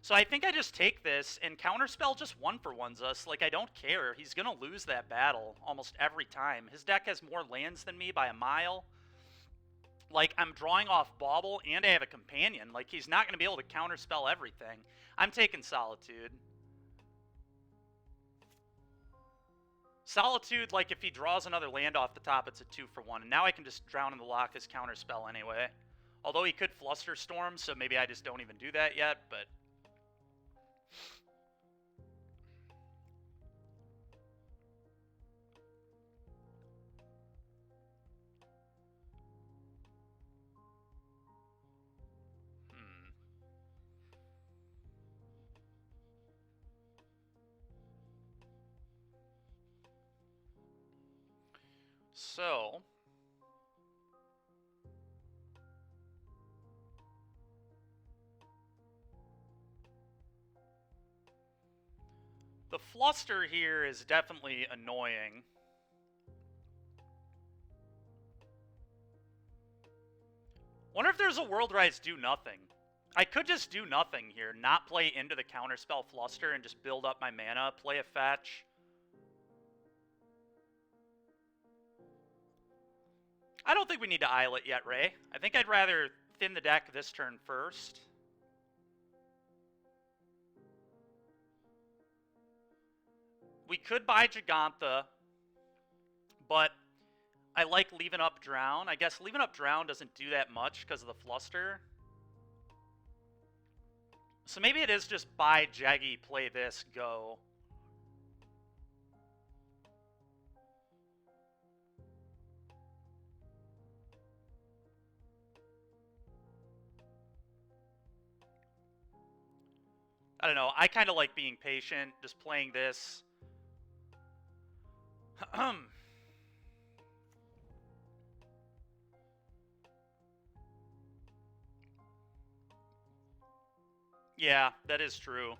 So I think I just take this, and Counterspell just 1-for-1s us. Like, I don't care. He's going to lose that battle almost every time. His deck has more lands than me by a mile. Like, I'm drawing off Bauble, and I have a Companion. Like, he's not going to be able to Counterspell everything. I'm taking Solitude. Solitude, like, if he draws another land off the top, it's a 2-for-1. And now I can just Drown in the Loch his Counterspell anyway. Although he could Flusterstorm, so maybe I just don't even do that yet, but... So... the Fluster here is definitely annoying. Wonder if there's a world where I just do nothing. I could just do nothing here, not play into the Counterspell Fluster and just build up my mana, play a fetch. I don't think we need to Islet yet, Ray. I think I'd rather thin the deck this turn first. We could buy Gigantha, but I like leaving up Drown. I guess leaving up Drown doesn't do that much because of the Fluster. So maybe it is just buy Jaggy, play this, go. I don't know. I kind of like being patient, just playing this. Yeah, that is true.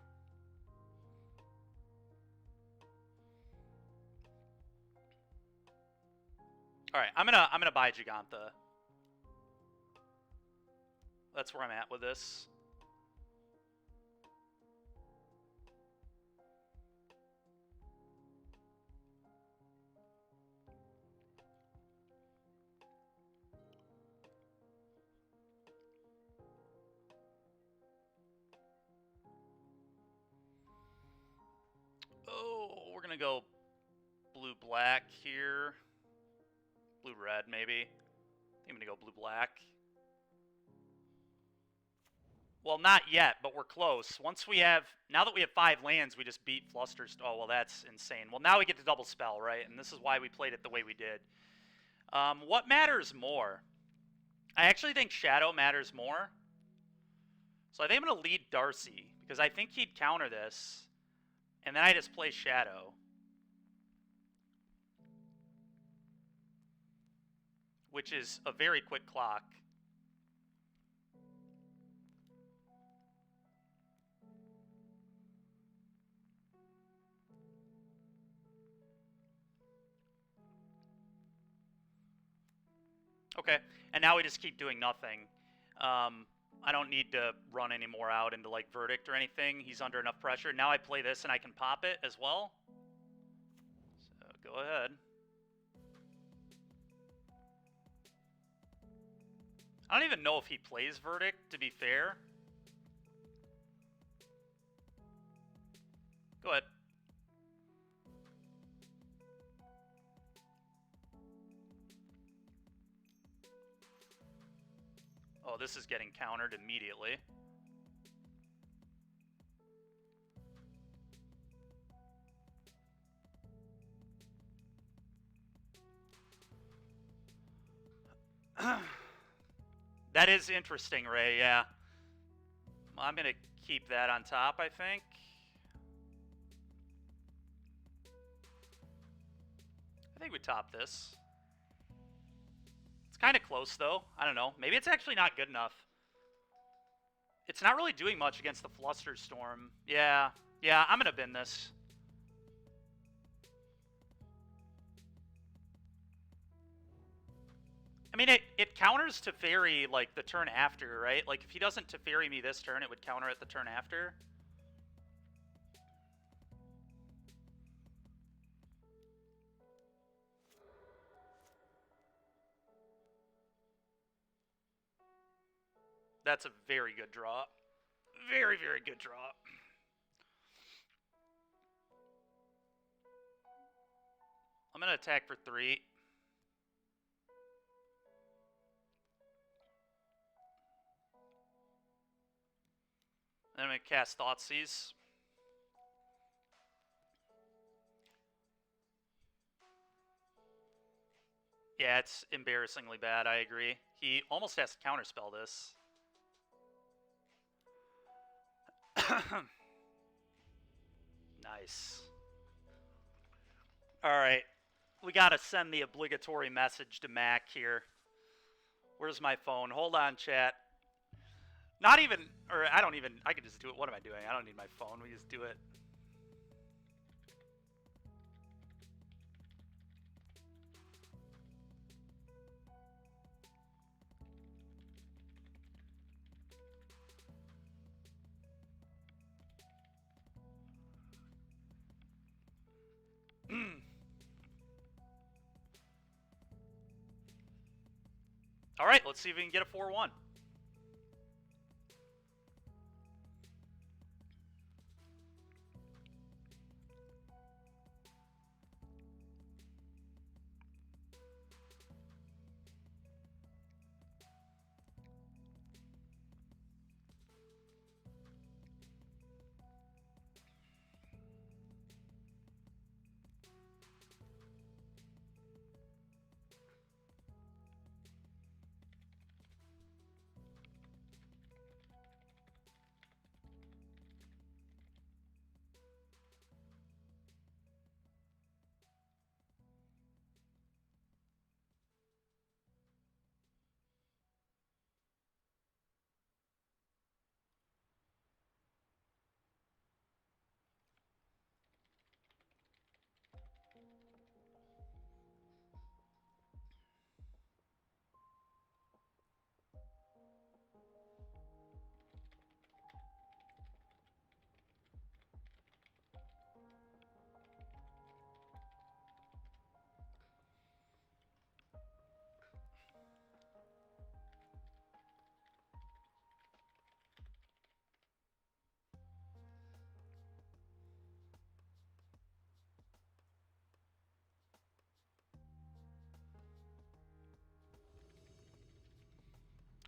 All right, I'm gonna buy Gigantha. That's where I'm at with this. Oh, we're gonna go blue-black here. Blue-red, maybe. I'm gonna go blue-black. Well, not yet, but we're close. Once we have... now that we have 5 lands, we just beat Fluster's... oh, well, that's insane. Well, now we get to double spell, right? And this is why we played it the way we did. What matters more? I actually think Shadow matters more. So I think I'm going to lead Darcy, because I think he'd counter this. And then I just play Shadow. Which is a very quick clock. Okay, and now we just keep doing nothing. I don't need to run any more out into, like, Verdict or anything. He's under enough pressure. Now I play this and I can pop it as well. So Go ahead. I don't even know if he plays Verdict, to be fair. Go ahead. Oh, this is getting countered immediately. That is interesting, Ray, yeah. I'm going to keep that on top, I think. I think we top this. It's kind of close, though. I don't know. Maybe it's actually not good enough. It's not really doing much against the Flusterstorm. Yeah, I'm going to bin this. I mean, it counters Teferi, like, the turn after, right? Like, if he doesn't Teferi me this turn, it would counter it the turn after. That's a very good draw. Very, very good draw. I'm going to attack for 3. Then I'm going to cast Thoughtseize. Yeah, it's embarrassingly bad, I agree. He almost has to counterspell this. Nice. Alright. We gotta send the obligatory message to Mac here. Where's my phone? Hold on, chat. Not even, or I don't even, I can just do it. What am I doing? I don't need my phone. We just do it. All right, let's see if we can get a 4-1.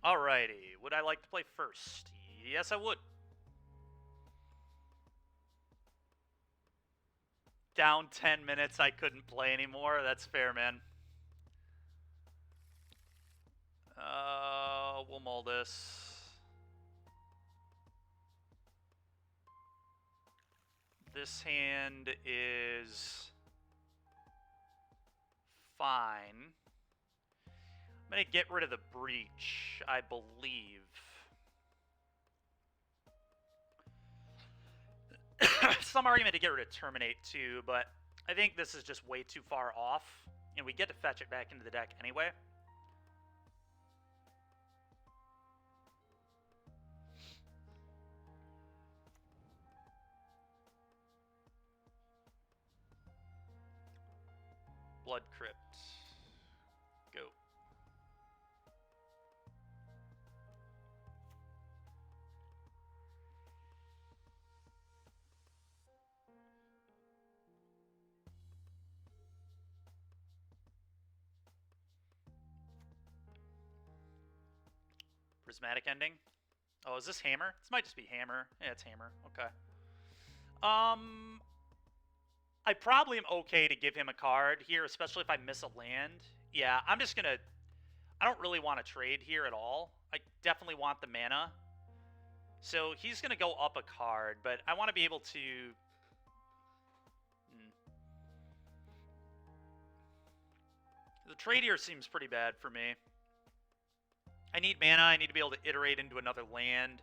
Alrighty, would I like to play first? Yes, I would. Down 10 minutes, I couldn't play anymore. That's fair, man. We'll mull this. This hand is fine. I'm going to get rid of the Breach, I believe. Some argument to get rid of Terminate too, but I think this is just way too far off, and we get to fetch it back into the deck anyway. Blood Crypt. Go. Prismatic Ending. Oh, is this Hammer? This might just be Hammer. Yeah, it's Hammer. Okay. I probably am okay to give him a card here, especially if I miss a land. Yeah, I'm just gonna... I don't really want to trade here at all. I definitely want the mana. So he's gonna go up a card, but I want to be able to... The trade here seems pretty bad for me. I need mana. I need to be able to iterate into another land.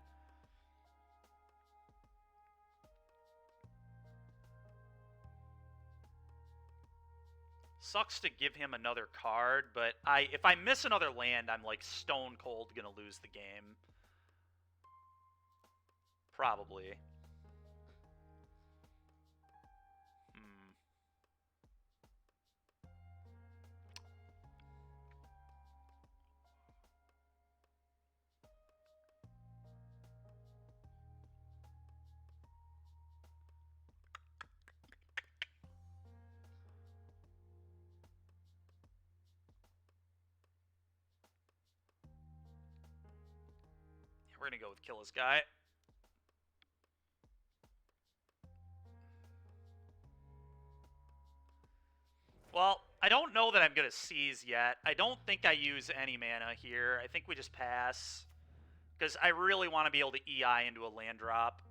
Sucks to give him another card, but if I miss another land, I'm like stone cold gonna lose the game. Probably. We're gonna go with kill his guy. Well, I don't know that I'm gonna seize yet. I don't think I use any mana here. I think we just pass. Because I really want to be able to EI into a land drop.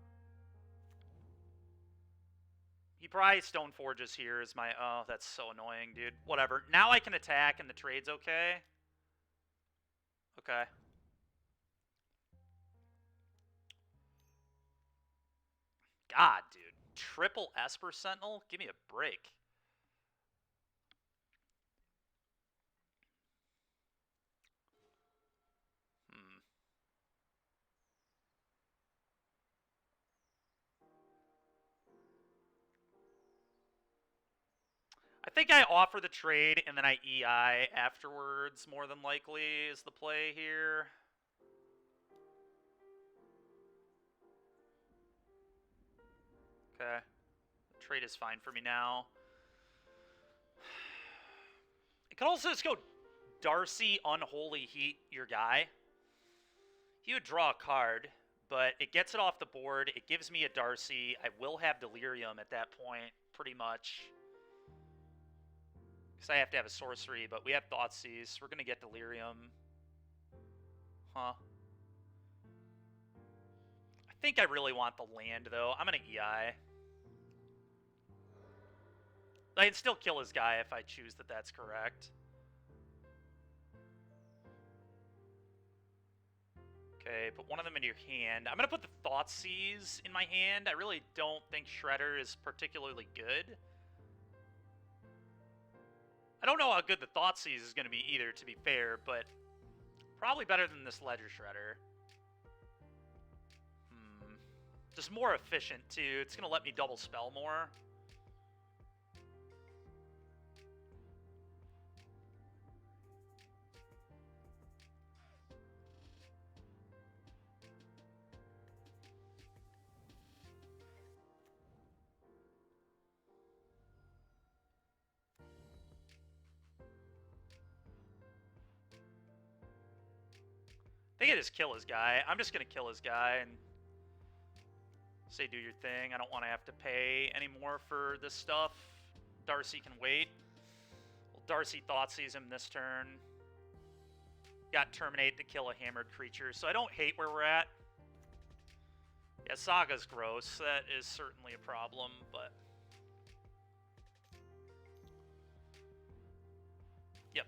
He probably Stoneforges here is my... Oh, that's so annoying, dude. Whatever. Now I can attack and the trade's okay. Okay. God, dude. Triple Esper Sentinel? Give me a break. I think I offer the trade and then I EI afterwards, more than likely, is the play here. Okay. The trade is fine for me now. It could also just go Darcy Unholy Heat your guy. He would draw a card, but it gets it off the board. It gives me a Darcy. I will have Delirium at that point, pretty much. Because I have to have a sorcery, but we have Thoughtseize. We're going to get Delirium. Huh. I think I really want the land, though. I'm going to EI. I can still kill his guy if I choose that that's correct. Okay, put one of them into your hand. I'm going to put the Thoughtseize in my hand. I really don't think Shredder is particularly good. I don't know how good the Thoughtseize is going to be either, to be fair, but probably better than this Ledger Shredder. Just more efficient, too. It's going to let me double spell more. I think I just kill his guy. I'm just going to kill his guy and say do your thing. I don't want to have to pay anymore for this stuff. Darcy can wait. Well, Darcy Thoughtseize him this turn. Got Terminate to kill a hammered creature, so I don't hate where we're at. Yeah, Saga's gross. That is certainly a problem, but... Yep.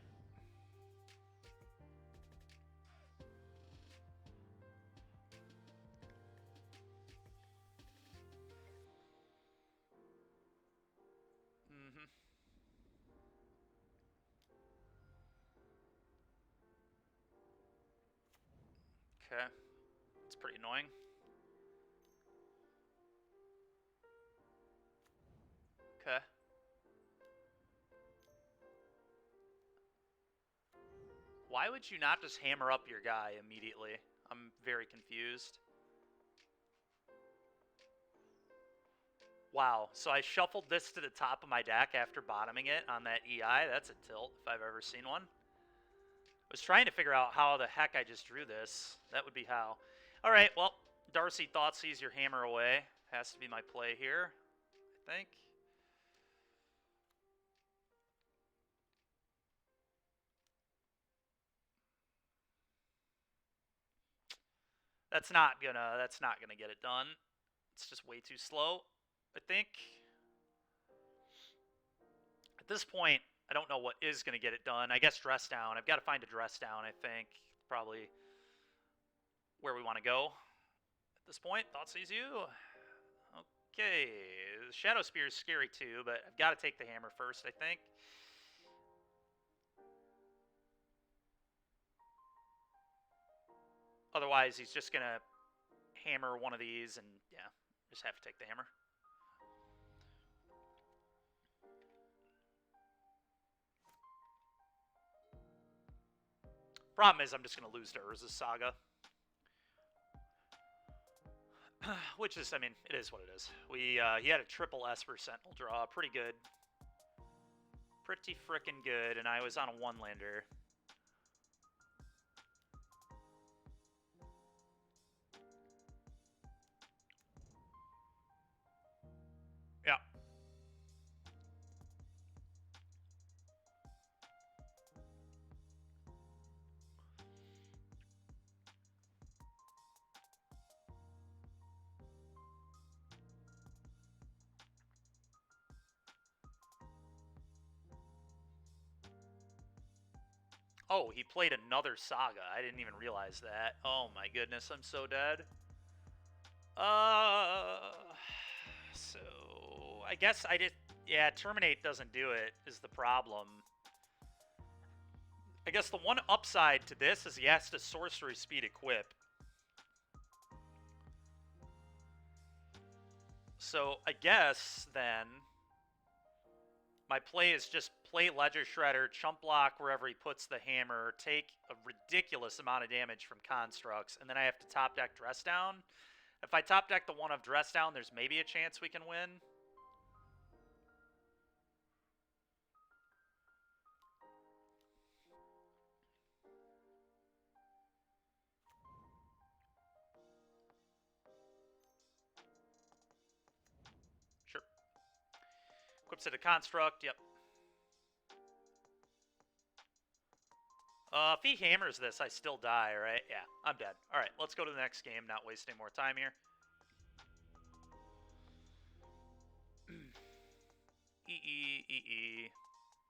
Okay. It's pretty annoying. Okay. Why would you not just hammer up your guy immediately? I'm very confused. Wow, so I shuffled this to the top of my deck after bottoming it on that EI. That's a tilt, if I've ever seen one. I was trying to figure out how the heck I just drew this. That would be how. Alright, well, Darcy Thoughtseize your hammer away. Has to be my play here, I think. That's not gonna get it done. It's just way too slow, I think. At this point, I don't know what is going to get it done. I guess dress down. I've got to find a dress down, I think. Probably where we want to go at this point. Thoughtseize you. Okay. The Shadow Spear is scary too, but I've got to take the hammer first, I think. Otherwise, he's just going to hammer one of these and, yeah, just have to take the hammer. Problem is, I'm just going to lose to Urza's Saga. Which is, I mean, it is what it is. He had a triple Esper Sentinel draw. Pretty good. Pretty frickin' good, and I was on a one-lander. Yeah. Oh, he played another Saga. I didn't even realize that. Oh my goodness, I'm so dead. So I guess I did. Yeah, Terminate doesn't do it is the problem. I guess the one upside to this is he has to Sorcery Speed equip. So I guess then my play is just play Ledger Shredder, chump block wherever he puts the hammer, take a ridiculous amount of damage from constructs, and then I have to top deck Dress Down. If I top deck the one of Dress Down, there's maybe a chance we can win. Sure. Equips it a construct, yep. If he hammers this, I still die, right? Yeah, I'm dead. Alright, let's go to the next game, not waste any more time here. EE.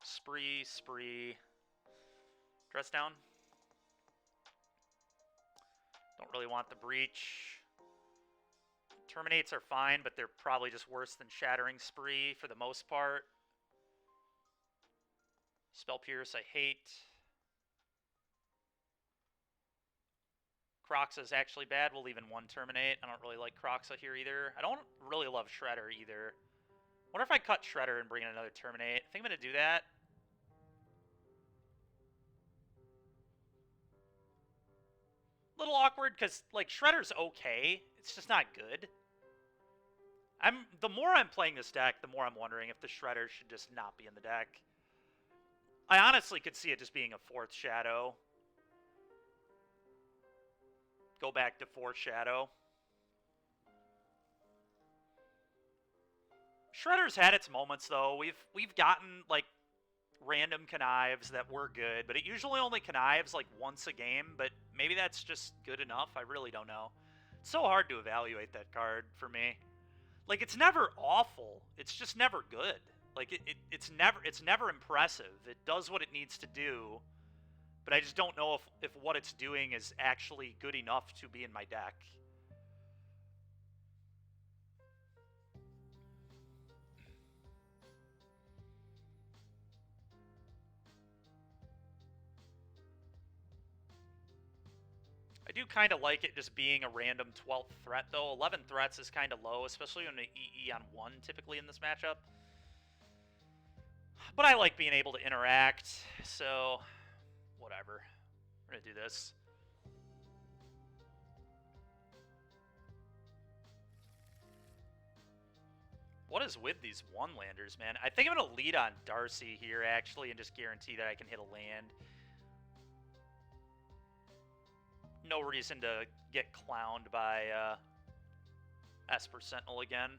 Spree. Dress down. Don't really want the breach. Terminates are fine, but they're probably just worse than Shattering Spree for the most part. Spell Pierce, I hate. Croxa is actually bad. We'll even one Terminate. I don't really like Croxa here either. I don't really love Shredder either. Wonder if I cut Shredder and bring in another Terminate. I think I'm going to do that. A little awkward because, like, Shredder's okay. It's just not good. The more I'm playing this deck, the more I'm wondering if the Shredder should just not be in the deck. I honestly could see it just being a 4th Shadow. Go back to 4th Shadow. Shredder's had its moments, though. We've gotten, like, random connives that were good, but it usually only connives, like, once a game, but maybe that's just good enough. I really don't know. It's so hard to evaluate that card for me. Like, it's never awful. It's just never good. Like, it's never impressive. It does what it needs to do, but I just don't know if what it's doing is actually good enough to be in my deck. I do kind of like it just being a random 12th threat, though. 11 threats is kind of low, especially when an EE on 1 typically in this matchup. But I like being able to interact, so whatever. We're gonna do this. What is with these one-landers, man? I think I'm gonna lead on Darcy here, actually, and just guarantee that I can hit a land. No reason to get clowned by Esper Sentinel again.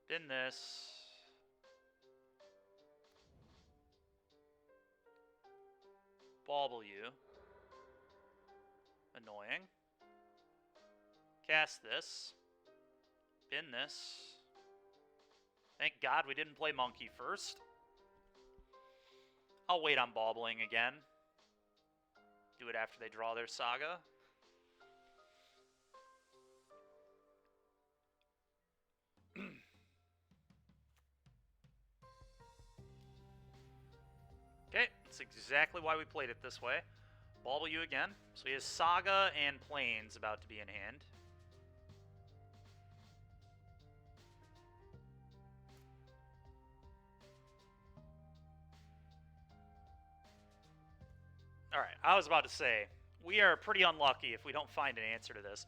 In this. Bauble you. Annoying. Cast this. Bin this. Thank God we didn't play Monkey first. I'll wait on Baubling again. Do it after they draw their Saga. Okay, that's exactly why we played it this way. Bauble you again. So he has Saga and Plains about to be in hand. Alright, I was about to say, we are pretty unlucky if we don't find an answer to this.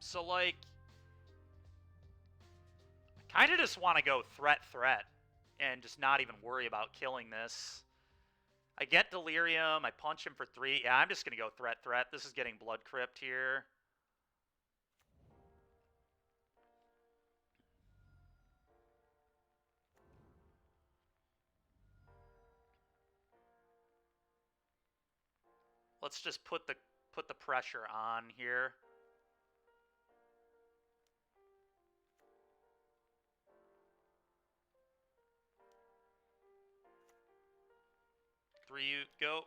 So, like, I kind of just want to go threat, and just not even worry about killing this. I get Delirium, I punch him for 3. Yeah, I'm just going to go threat. This is getting Blood Crypt here. Let's just put the pressure on here. Three, go.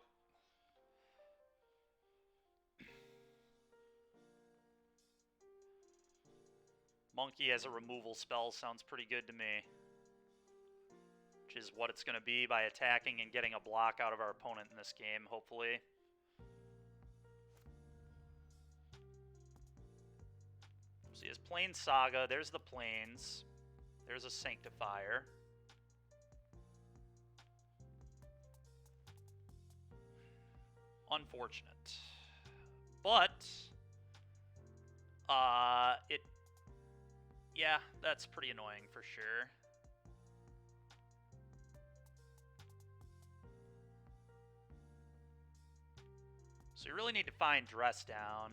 Monkey as a removal spell sounds pretty good to me. Which is what it's going to be by attacking and getting a block out of our opponent in this game, hopefully. So he has Plains Saga. There's the Plains. There's a Sanctifier. Unfortunate. But, yeah, that's pretty annoying for sure. So you really need to find Dress Down.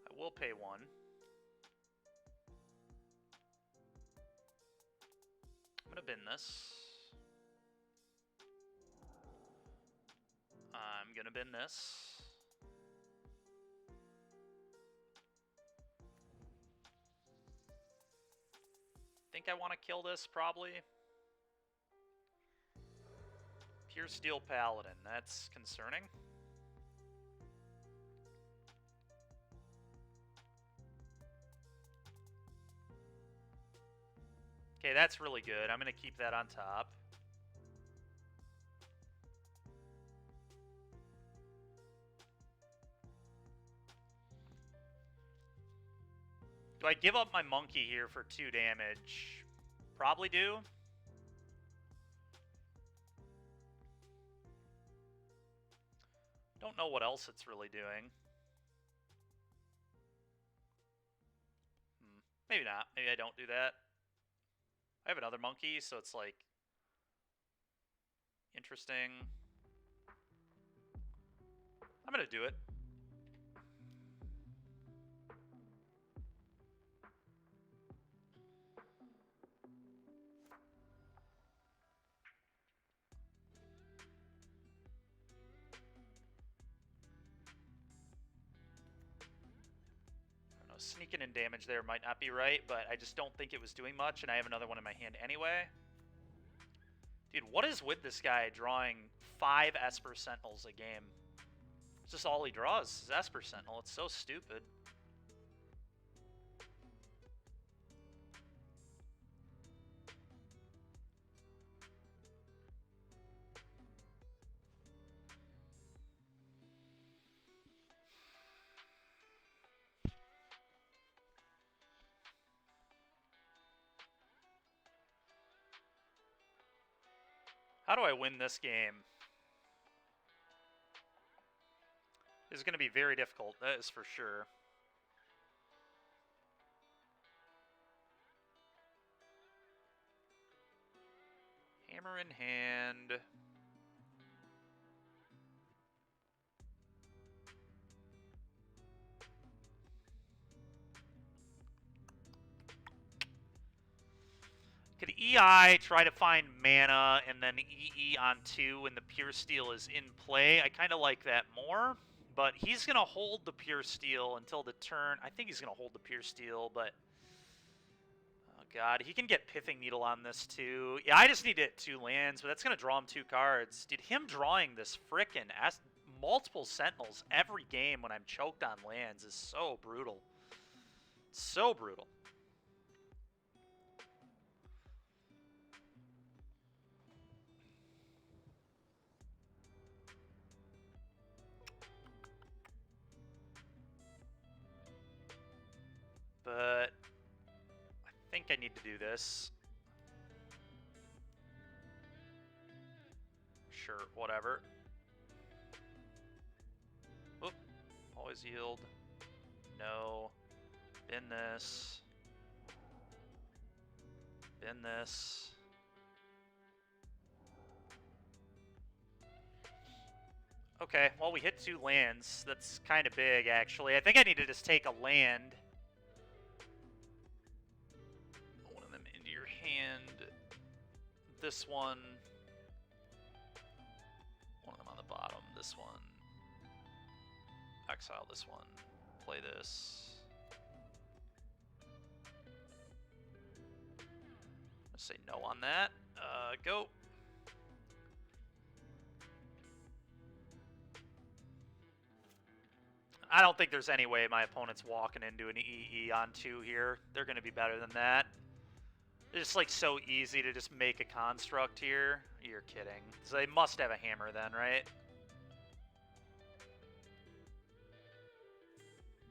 I will pay 1. I'm going to bin this. I'm going to bin this. Think I want to kill this, probably. Pure Steel Paladin, that's concerning. Okay, that's really good. I'm going to keep that on top. Do I give up my monkey here for 2 damage? Probably do. Don't know what else it's really doing. Maybe not. Maybe I don't do that. I have another monkey, so it's like interesting. I'm gonna do it. know, sneaking in damage there might not be right, but I just don't think it was doing much, and I have another one in my hand anyway. Dude, what is with this guy drawing 5 Esper Sentinels a game? It's just all he draws is Esper Sentinel. It's so stupid. How do I win this game? This is going to be very difficult, that is for sure. Hammer in hand. Could EI try to find mana and then EE on 2 when the Pure Steel is in play? I kind of like that more, but he's going to hold the Pure Steel until the turn. I think he's going to hold the Pure Steel, but... Oh, God. He can get Pithing Needle on this, too. Yeah, I just need to hit 2 lands, but that's going to draw him 2 cards. Dude, him drawing this frickin' multiple Sentinels every game when I'm choked on lands is so brutal. So brutal. But I think I need to do this. Sure, whatever. Oop, always yield. No. Bin this. Bin this. Okay, well, we hit 2 lands. That's kind of big, actually. I think I need to just take a land. One of them into your hand. This one. One of them on the bottom. This one. Exile this one. Play this. Let's say no on that. Go. I don't think there's any way my opponent's walking into an EE on 2 here. They're going to be better than that. It's just like so easy to just make a construct here. You're kidding. So they must have a hammer then, right?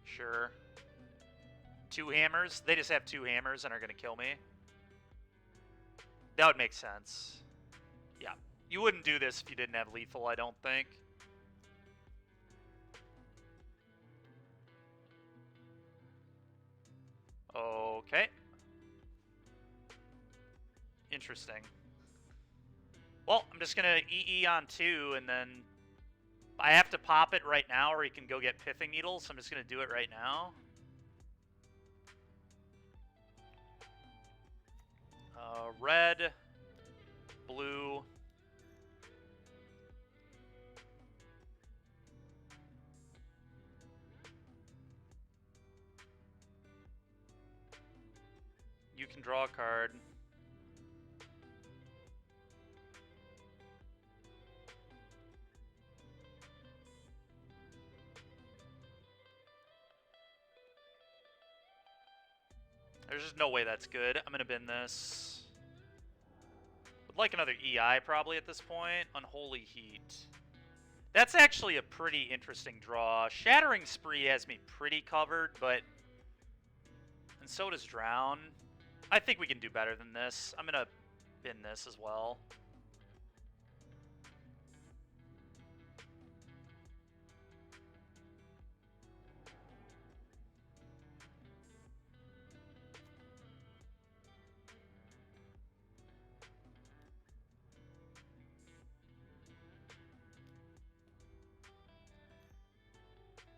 Sure. 2 hammers? They just have 2 hammers and are going to kill me? That would make sense. Yeah. You wouldn't do this if you didn't have lethal, I don't think. Okay. Interesting. Well, I'm just going to EE on 2, and then I have to pop it right now, or he can go get Pithing Needles, so I'm just going to do it right now. Red, blue. You can draw a card. There's just no way that's good. I'm going to bin this. Would like another EI probably at this point. Unholy Heat. That's actually a pretty interesting draw. Shattering Spree has me pretty covered, but... And so does Drown. I think we can do better than this. I'm going to bin this as well.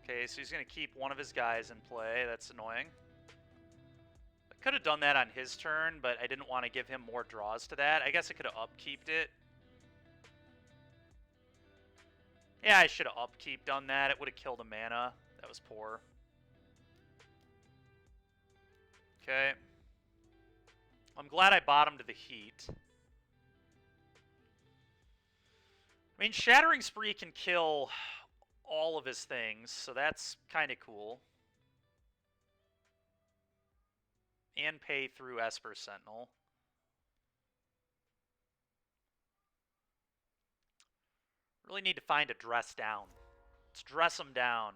Okay, so he's going to keep one of his guys in play. That's annoying. I could have done that on his turn, but I didn't want to give him more draws to that. I guess I could have upkeeped it. Yeah, I should have upkeep done that. It would have killed a mana. That was poor. Okay. I'm glad I bottomed the heat. I mean, Shattering Spree can kill all of his things, so that's kind of cool. And pay through Esper Sentinel. Really need to find a dress down. Let's dress him down.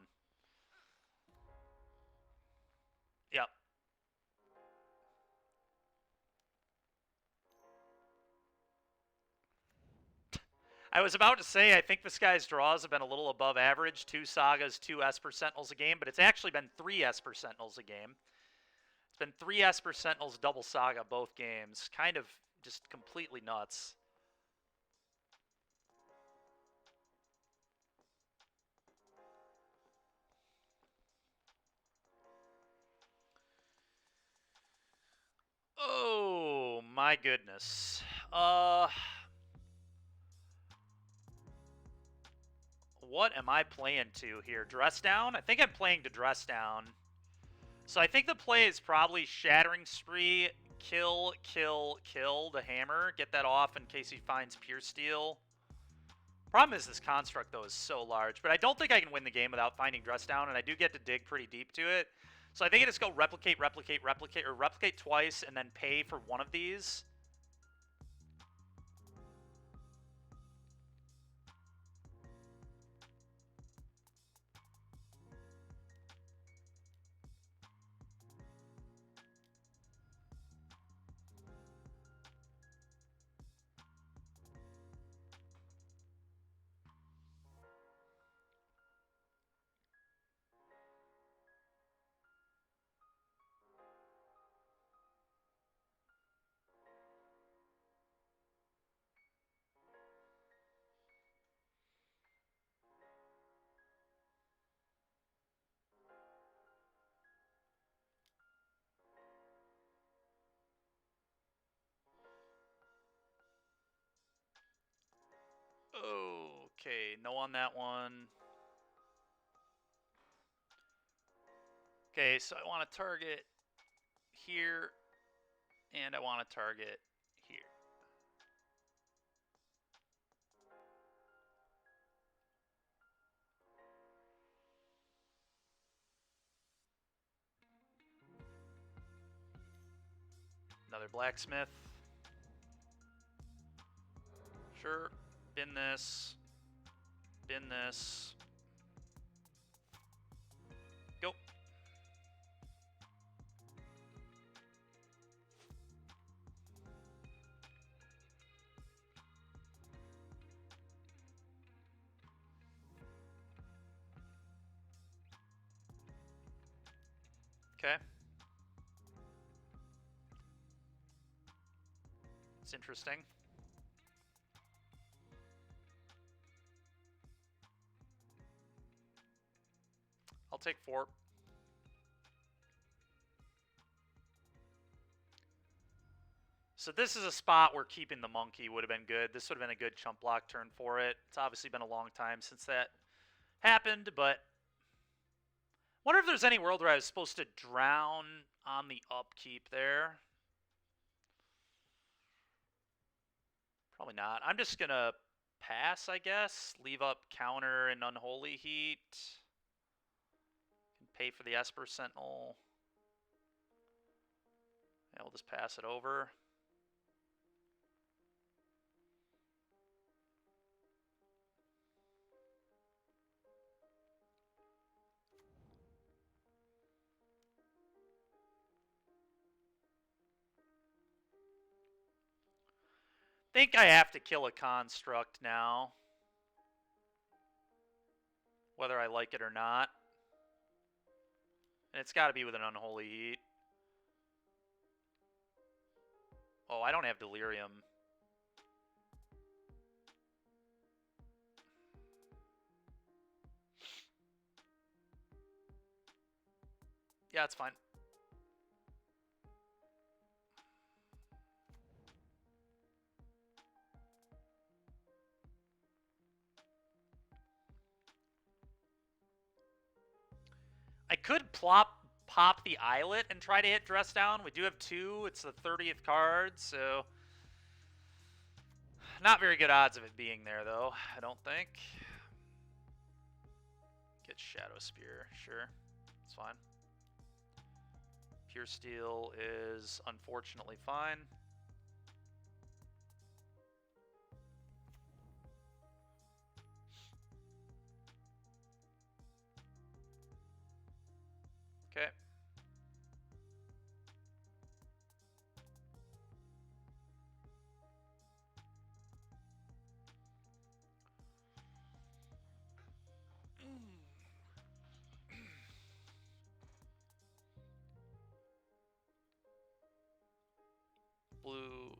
Yep. I was about to say, I think this guy's draws have been a little above average. 2 Sagas, 2 Esper Sentinels a game, but it's actually been 3 Esper Sentinels a game. It's been 3 Esper Sentinels, double Saga both games. Kind of just completely nuts. Oh, my goodness. What am I playing to here? Dress down? I think I'm playing to dress down. So I think the play is probably Shattering Spree, kill, kill, kill the hammer. Get that off in case he finds Pure Steel. Problem is this construct, though, is so large. But I don't think I can win the game without finding dress down, and I do get to dig pretty deep to it. So I think I just go replicate, replicate, replicate, or replicate twice, and then pay for one of these. Okay, no on that one. Okay, so I want to target here, and I want to target here. Another blacksmith. Sure. Bin this. Bin this. Go. Okay. It's interesting. I'll take 4. So this is a spot where keeping the monkey would have been good. This would have been a good chump block turn for it. It's obviously been a long time since that happened, but wonder if there's any world where I was supposed to drown on the upkeep there. Probably not. I'm just going to pass, I guess. Leave up counter and unholy heat. Can pay for the Esper Sentinel. Yeah, we'll just pass it over. Think I have to kill a construct now. Whether I like it or not. And it's got to be with an unholy heat. Oh, I don't have delirium. Yeah, it's fine. I could pop the Islet and try to hit Dress Down. We do have 2. It's the 30th card, so... Not very good odds of it being there, though, I don't think. Get Shadow Spear, sure. It's fine. Pure Steel is unfortunately fine. Okay. Blue.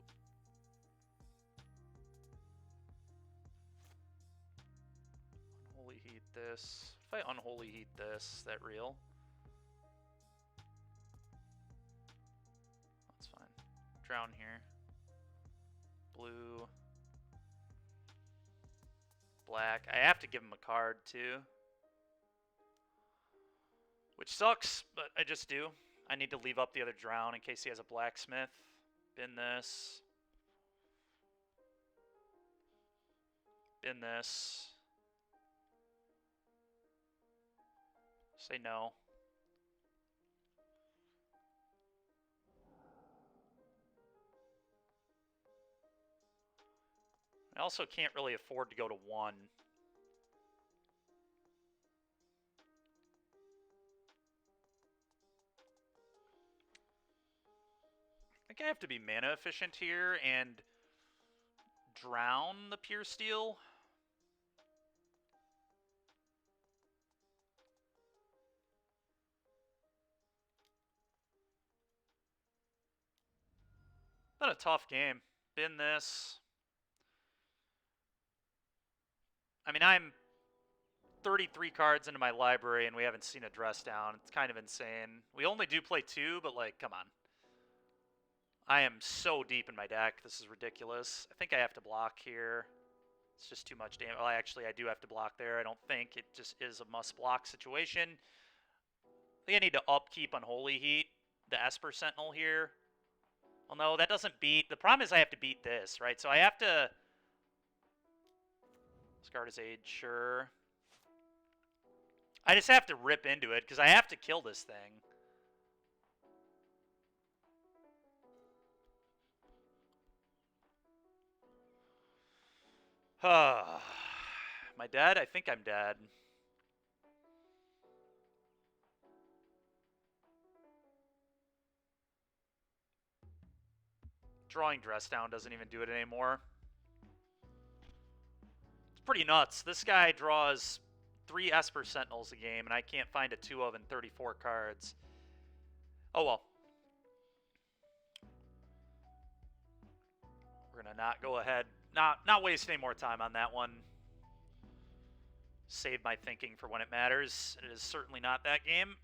Unholy Heat this. If I Unholy Heat this, is that real? That's fine. Drown here. Blue. Black. I have to give him a card, too. Which sucks, but I just do. I need to leave up the other Drown in case he has a Blacksmith. Bin this. Bin this. Say no. I also can't really afford to go to 1. I think I have to be mana efficient here and drown the Pure Steel. Not a tough game. Bin this. I mean, I'm 33 cards into my library and we haven't seen a Dress Down. It's kind of insane. We only do play 2, but like, come on. I am so deep in my deck. This is ridiculous. I think I have to block here. It's just too much damage. Well, actually, I do have to block there. I don't think. It just is a must-block situation. I think I need to upkeep Unholy Heat, the Esper Sentinel here. Well, no, that doesn't beat... The problem is I have to beat this, right? So I have to... Discard his Age, sure. I just have to rip into it, because I have to kill this thing. Am I dead? I think I'm dead. Drawing Dress Down doesn't even do it anymore. It's pretty nuts. This guy draws 3 Esper Sentinels a game, and I can't find a 2 of in 34 cards. Oh well. We're gonna not go ahead. Not waste any more time on that one. Save my thinking for when it matters. It is certainly not that game.